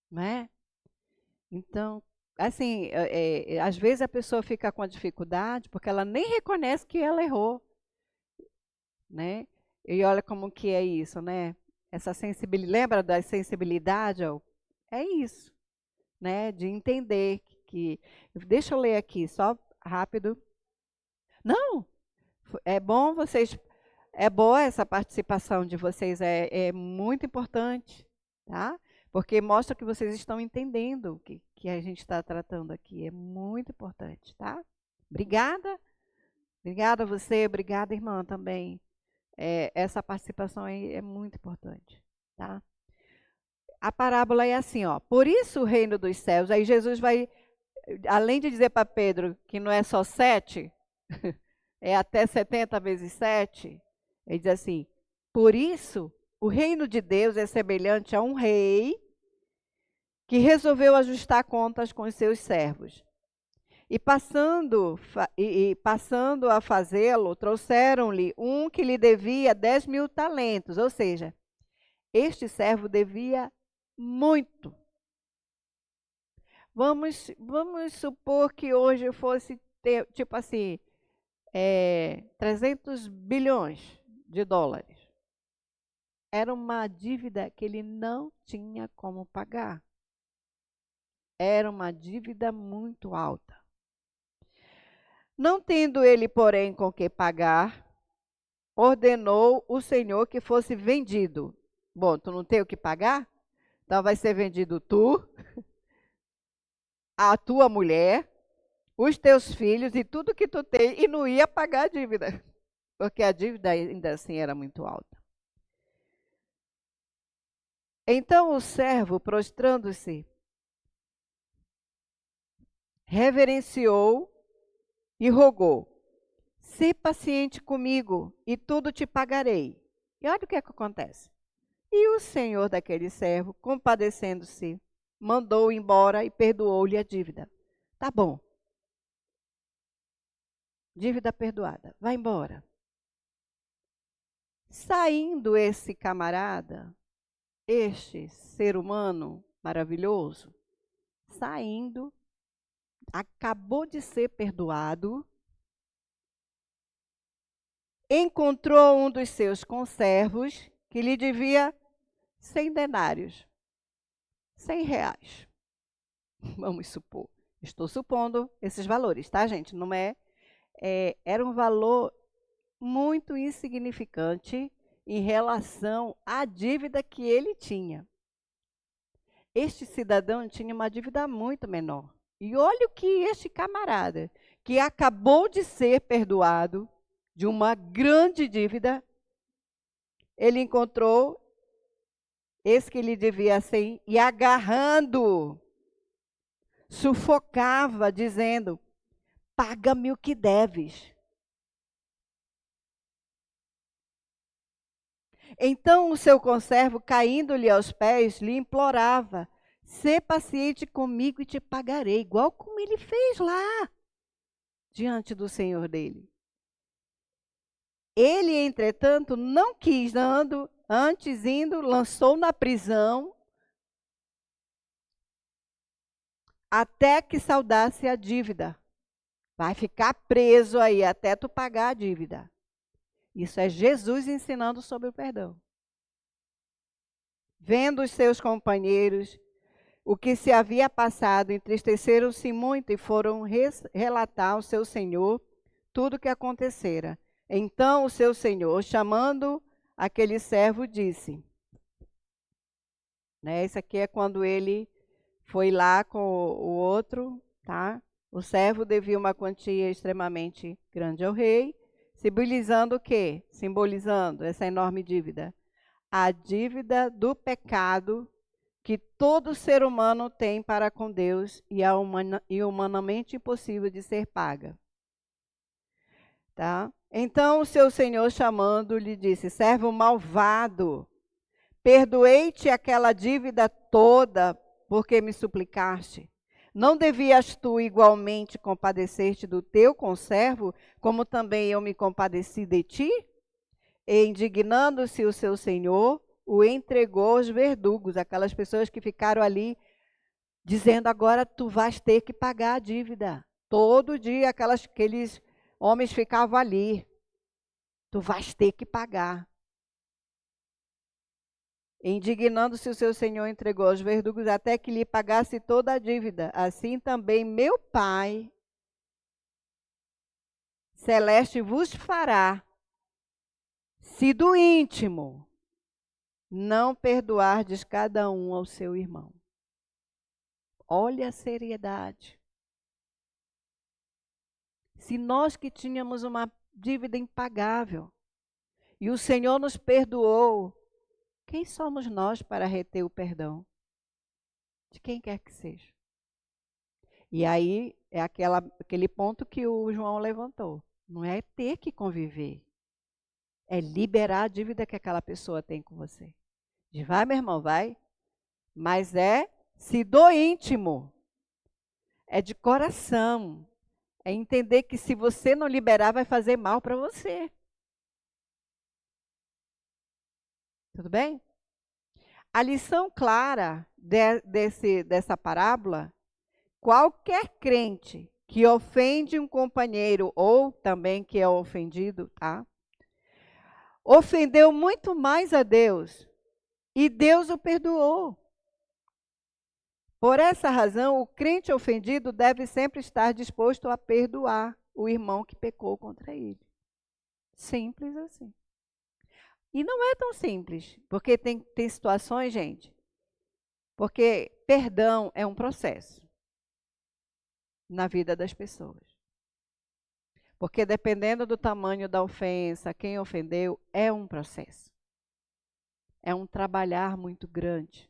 não é? Então, assim, às vezes a pessoa fica com a dificuldade porque ela nem reconhece que ela errou, né? E olha como que é isso, né? Essa sensibilidade, lembra da sensibilidade? Ó? É isso, né? De entender que. Deixa eu ler aqui, só rápido. Não, é bom vocês. É boa essa participação de vocês, é muito importante, tá? Porque mostra que vocês estão entendendo o que a gente está tratando aqui. É muito importante, tá? Obrigada. Obrigada a você, obrigada, irmã, também. Essa participação aí é muito importante, tá? A parábola é assim, ó. Por isso o reino dos céus, aí Jesus vai, além de dizer para Pedro que não é só 7, é até 70 vezes 7, ele diz assim: por isso o reino de Deus é semelhante a um rei que resolveu ajustar contas com os seus servos. E passando a fazê-lo, trouxeram-lhe um que lhe devia 10.000 talentos, ou seja, este servo devia muito. Vamos supor que hoje fosse ter, tipo assim, 300 bilhões de dólares. Era uma dívida que ele não tinha como pagar. Era uma dívida muito alta. Não tendo ele, porém, com que pagar, ordenou o Senhor que fosse vendido. Bom, tu não tem o que pagar? Então vai ser vendido tu, a tua mulher, os teus filhos e tudo que tu tem, e não ia pagar a dívida, porque a dívida ainda assim era muito alta. Então o servo, prostrando-se, reverenciou e rogou: "Se paciente comigo, e tudo te pagarei." E olha o que acontece. E o senhor daquele servo, compadecendo-se, mandou-o embora e perdoou-lhe a dívida. Tá bom, dívida perdoada, vai embora. Saindo esse camarada, este ser humano maravilhoso, saindo, acabou de ser perdoado, encontrou um dos seus conservos que lhe devia 100 denários, 100 reais. Vamos supor. Estou supondo esses valores, tá, gente? Não era um valor muito insignificante em relação à dívida que ele tinha. Este cidadão tinha uma dívida muito menor. E olha o que este camarada, que acabou de ser perdoado de uma grande dívida, ele encontrou esse que lhe devia 100 e agarrando, sufocava, dizendo: "Paga-me o que deves." Então o seu conservo, caindo-lhe aos pés, lhe implorava: "Sê paciente comigo e te pagarei", igual como ele fez lá, diante do senhor dele. Ele, entretanto, não quis, antes indo, lançou na prisão até que saudasse a dívida. Vai ficar preso aí até tu pagar a dívida. Isso é Jesus ensinando sobre o perdão. Vendo os seus companheiros o que se havia passado, entristeceram-se muito e foram relatar ao seu senhor tudo o que acontecera. Então o seu senhor, chamando aquele servo disse, né? Isso aqui é quando ele foi lá com o outro, tá? O servo devia uma quantia extremamente grande ao rei, simbolizando o quê? Simbolizando essa enorme dívida. A dívida do pecado que todo ser humano tem para com Deus e humanamente impossível de ser paga. Tá? Então o seu senhor, chamando, lhe disse: servo malvado, perdoei-te aquela dívida toda porque me suplicaste. Não devias tu igualmente compadecer-te do teu conservo, como também eu me compadeci de ti? E indignando-se o seu senhor, o entregou aos verdugos, aquelas pessoas que ficaram ali dizendo: agora tu vais ter que pagar a dívida. Todo dia aqueles homens ficavam ali. Tu vais ter que pagar. Indignando-se o seu senhor, entregou aos verdugos até que lhe pagasse toda a dívida. Assim também meu Pai celeste vos fará, se do íntimo não perdoardes cada um ao seu irmão. Olha a seriedade. Se nós que tínhamos uma dívida impagável e o Senhor nos perdoou, quem somos nós para reter o perdão? De quem quer que seja. E aí é aquele ponto que o João levantou. Não é ter que conviver, é liberar a dívida que aquela pessoa tem com você. Diz: vai, meu irmão, vai. Mas é se do íntimo, é de coração. É entender que se você não liberar, vai fazer mal para você. Tudo bem? A lição clara dessa parábola: qualquer crente que ofende um companheiro ou também que é ofendido, tá? Ofendeu muito mais a Deus e Deus o perdoou. Por essa razão, o crente ofendido deve sempre estar disposto a perdoar o irmão que pecou contra ele. Simples assim. E não é tão simples, porque tem situações, gente, porque perdão é um processo na vida das pessoas. Porque dependendo do tamanho da ofensa, quem ofendeu, é um processo. É um trabalhar muito grande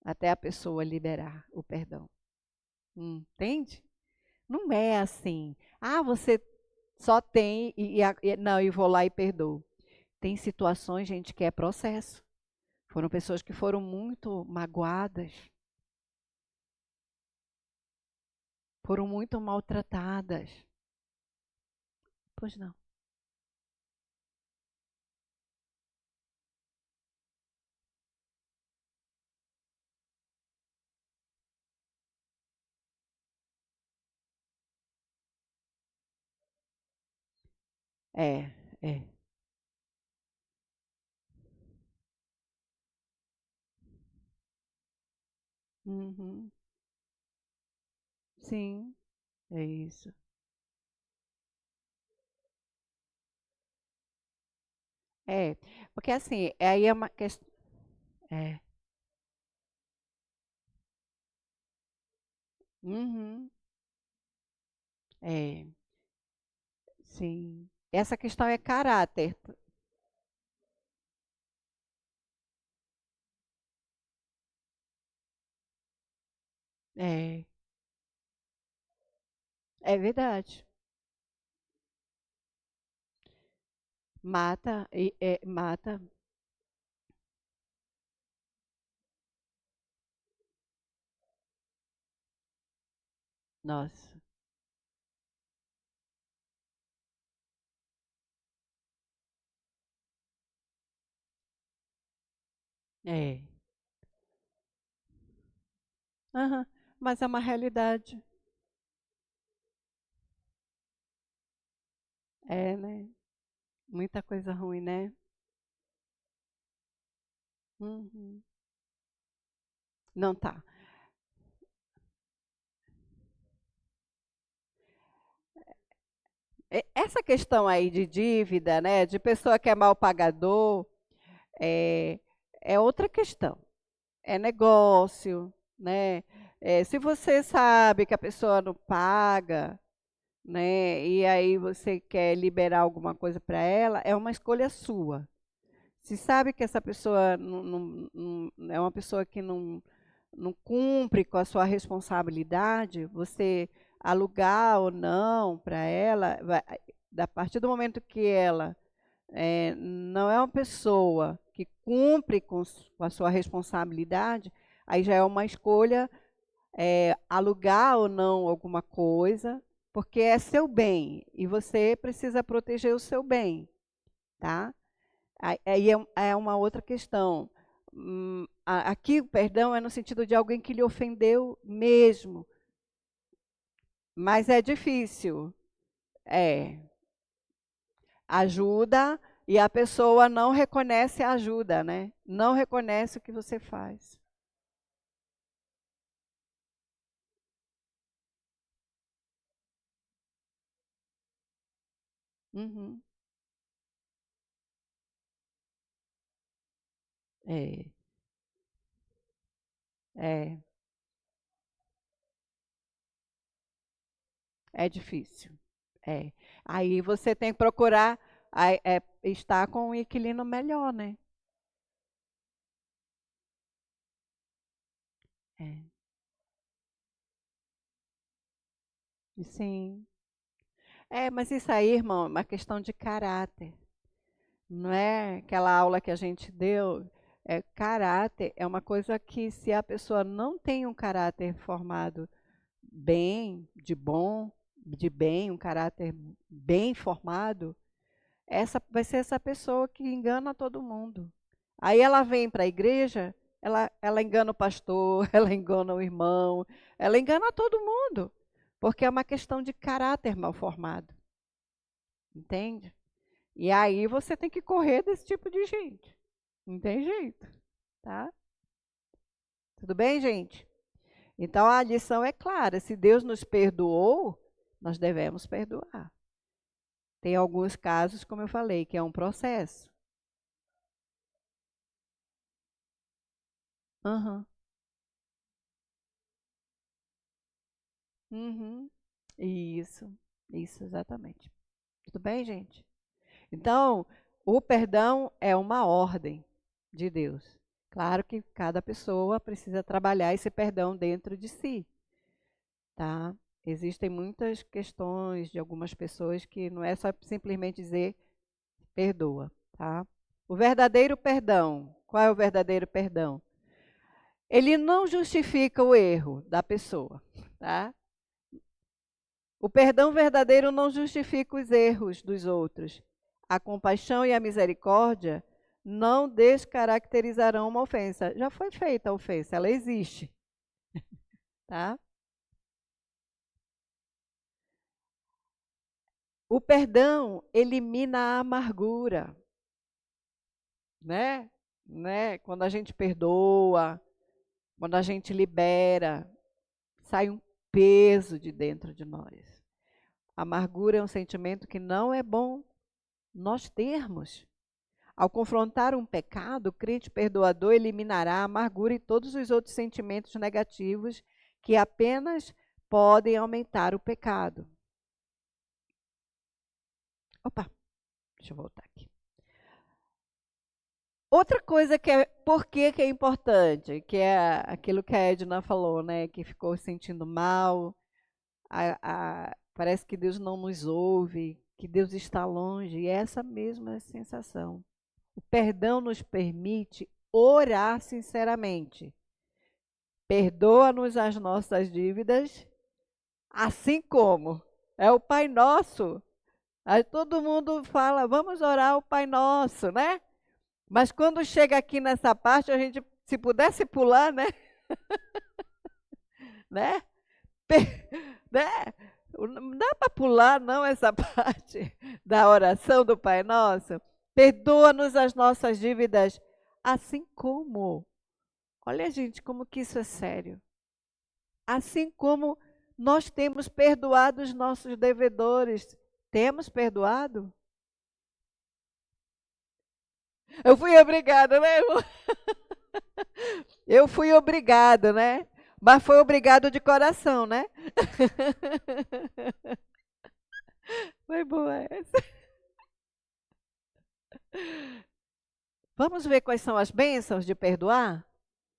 até a pessoa liberar o perdão. Entende? Não é assim. Ah, você só tem não, e vou lá e perdoo. Tem situações, gente, que é processo. Foram pessoas que foram muito magoadas, foram muito maltratadas. Pois não. É, é. Uhum. Sim, é isso. É, porque assim, aí é uma questão. É. Uhum. É, sim. Essa questão é caráter. É, é verdade. Mata, mata. Nossa. É. Aham. Mas é uma realidade. É, né? Muita coisa ruim, né? Uhum. Não tá. Essa questão aí de dívida, né? De pessoa que é mal pagador. é, é outra questão. É negócio, né? Se você sabe que a pessoa não paga, né? E aí você quer liberar alguma coisa para ela, é uma escolha sua. Se sabe que essa pessoa é uma pessoa que não cumpre com a sua responsabilidade, você alugar ou não para ela, a partir do momento que ela não é uma pessoa que cumpre com a sua responsabilidade, aí já é uma escolha alugar ou não alguma coisa, porque é seu bem e você precisa proteger o seu bem, tá? Aí é uma outra questão. Aqui o perdão é no sentido de alguém que lhe ofendeu mesmo, mas é difícil. É, ajuda e a pessoa não reconhece a ajuda, né? Não reconhece o que você faz. Uhum. É, é, é difícil. É. Aí você tem que procurar estar com um equilíbrio melhor, né? É. Sim. Mas isso aí, irmão, é uma questão de caráter. Não é aquela aula que a gente deu. Caráter é uma coisa que, se a pessoa não tem um caráter formado bem, de bom, de bem, um caráter bem formado, essa vai ser essa pessoa que engana todo mundo. Aí ela vem para a igreja, ela engana o pastor, ela engana o irmão, ela engana todo mundo, porque é uma questão de caráter mal formado, entende? E aí você tem que correr desse tipo de gente. Não tem jeito, tá? Tudo bem, gente? Então a lição é clara: se Deus nos perdoou, nós devemos perdoar. Tem alguns casos, como eu falei, que é um processo. Aham. Uhum. Isso, exatamente. Tudo bem, gente? Então, o perdão é uma ordem de Deus. Claro que cada pessoa precisa trabalhar esse perdão dentro de si, tá? Existem muitas questões de algumas pessoas que não é só simplesmente dizer perdoa, tá? O verdadeiro perdão, qual é o verdadeiro perdão? Ele não justifica o erro da pessoa, tá? O perdão verdadeiro não justifica os erros dos outros. A compaixão e a misericórdia não descaracterizarão uma ofensa. Já foi feita a ofensa, ela existe, tá? O perdão elimina a amargura, né? Quando a gente perdoa, quando a gente libera, sai um peso de dentro de nós. A amargura é um sentimento que não é bom nós termos. Ao confrontar um pecado, o crente perdoador eliminará a amargura e todos os outros sentimentos negativos que apenas podem aumentar o pecado. Opa, deixa eu voltar aqui. Outra coisa que por que é importante, que é aquilo que a Edna falou, né? Que ficou sentindo mal, parece que Deus não nos ouve, que Deus está longe, e é essa mesma sensação. O perdão nos permite orar sinceramente. Perdoa-nos as nossas dívidas, assim como é o Pai Nosso. Aí todo mundo fala, vamos orar o Pai Nosso, né? Mas quando chega aqui nessa parte, a gente, se pudesse pular, né? né? né? Não dá para pular, não, essa parte da oração do Pai Nosso. Perdoa-nos as nossas dívidas, assim como. Olha, gente, como que isso é sério. Assim como nós temos perdoado os nossos devedores. Temos perdoado? Eu fui obrigada, né, irmão? Eu fui obrigada, né? Mas foi obrigado de coração, né? Foi boa essa. Vamos ver quais são as bênçãos de perdoar?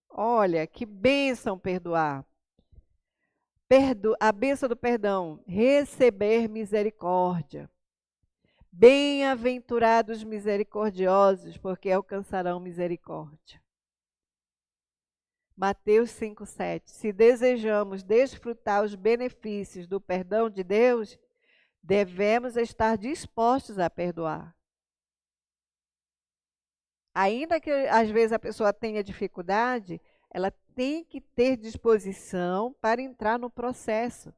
Olha, que bênção perdoar. A bênção do perdão, receber misericórdia. Bem-aventurados misericordiosos, porque alcançarão misericórdia. Mateus 5,7. Se desejamos desfrutar os benefícios do perdão de Deus, devemos estar dispostos a perdoar. Ainda que às vezes a pessoa tenha dificuldade, ela tem que ter disposição para entrar no processo,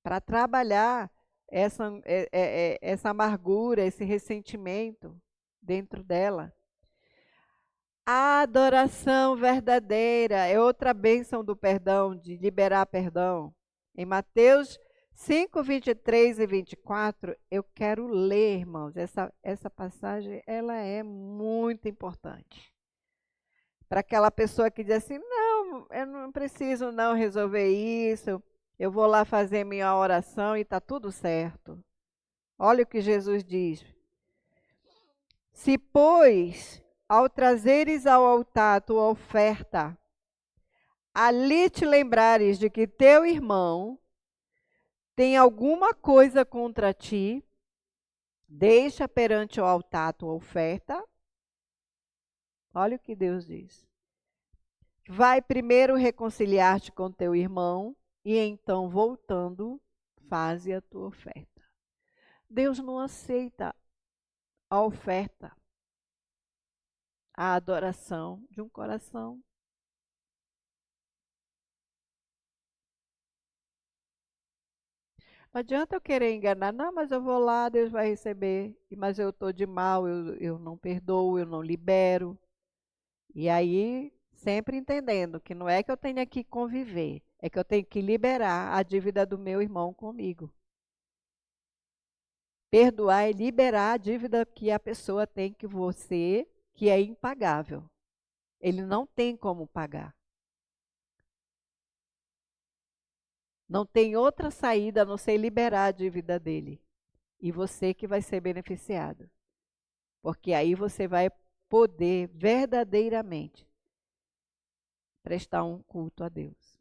para trabalhar essa amargura, esse ressentimento dentro dela. A adoração verdadeira é outra bênção do perdão, de liberar perdão. Em Mateus 5, 23 e 24, eu quero ler, irmãos, essa passagem, ela é muito importante. Para aquela pessoa que diz assim, não, eu não preciso não resolver isso, eu vou lá fazer minha oração e está tudo certo. Olha o que Jesus diz. Se, pois, ao trazeres ao altar a tua oferta, ali te lembrares de que teu irmão tem alguma coisa contra ti, deixa perante o altar a tua oferta. Olha o que Deus diz. Vai primeiro reconciliar-te com teu irmão e então, voltando, faze a tua oferta. Deus não aceita a oferta, a adoração de um coração. Não adianta eu querer enganar, não, mas eu vou lá, Deus vai receber, mas eu estou de mal, eu não perdoo, eu não libero. E aí, sempre entendendo que não é que eu tenha que conviver, é que eu tenho que liberar a dívida do meu irmão comigo. Perdoar é liberar a dívida que a pessoa tem que você, que é impagável. Ele não tem como pagar. Não tem outra saída a não ser liberar a dívida dele. E você que vai ser beneficiado. Porque aí você vai poder verdadeiramente prestar um culto a Deus.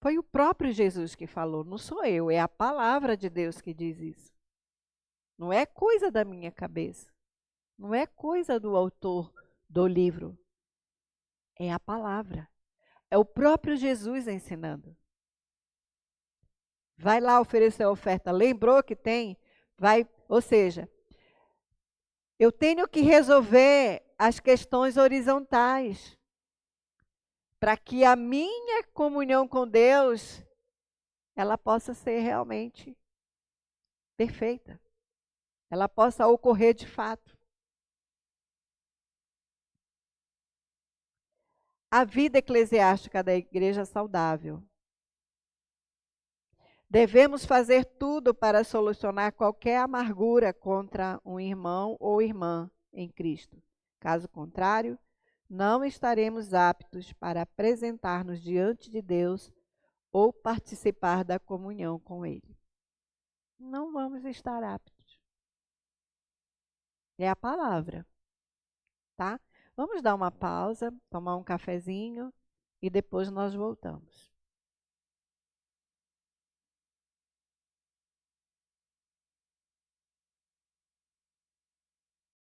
Foi o próprio Jesus que falou, não sou eu, é a palavra de Deus que diz isso. Não é coisa da minha cabeça. Não é coisa do autor do livro. É a palavra. É o próprio Jesus ensinando. Vai lá oferecer a oferta. Lembrou que tem? Vai, ou seja, eu tenho que resolver as questões horizontais para que a minha comunhão com Deus ela possa ser realmente perfeita. Ela possa ocorrer de fato. A vida eclesiástica da igreja saudável. Devemos fazer tudo para solucionar qualquer amargura contra um irmão ou irmã em Cristo. Caso contrário, não estaremos aptos para apresentar-nos diante de Deus ou participar da comunhão com Ele. Não vamos estar aptos. É a palavra, tá? Vamos dar uma pausa, tomar um cafezinho e depois nós voltamos.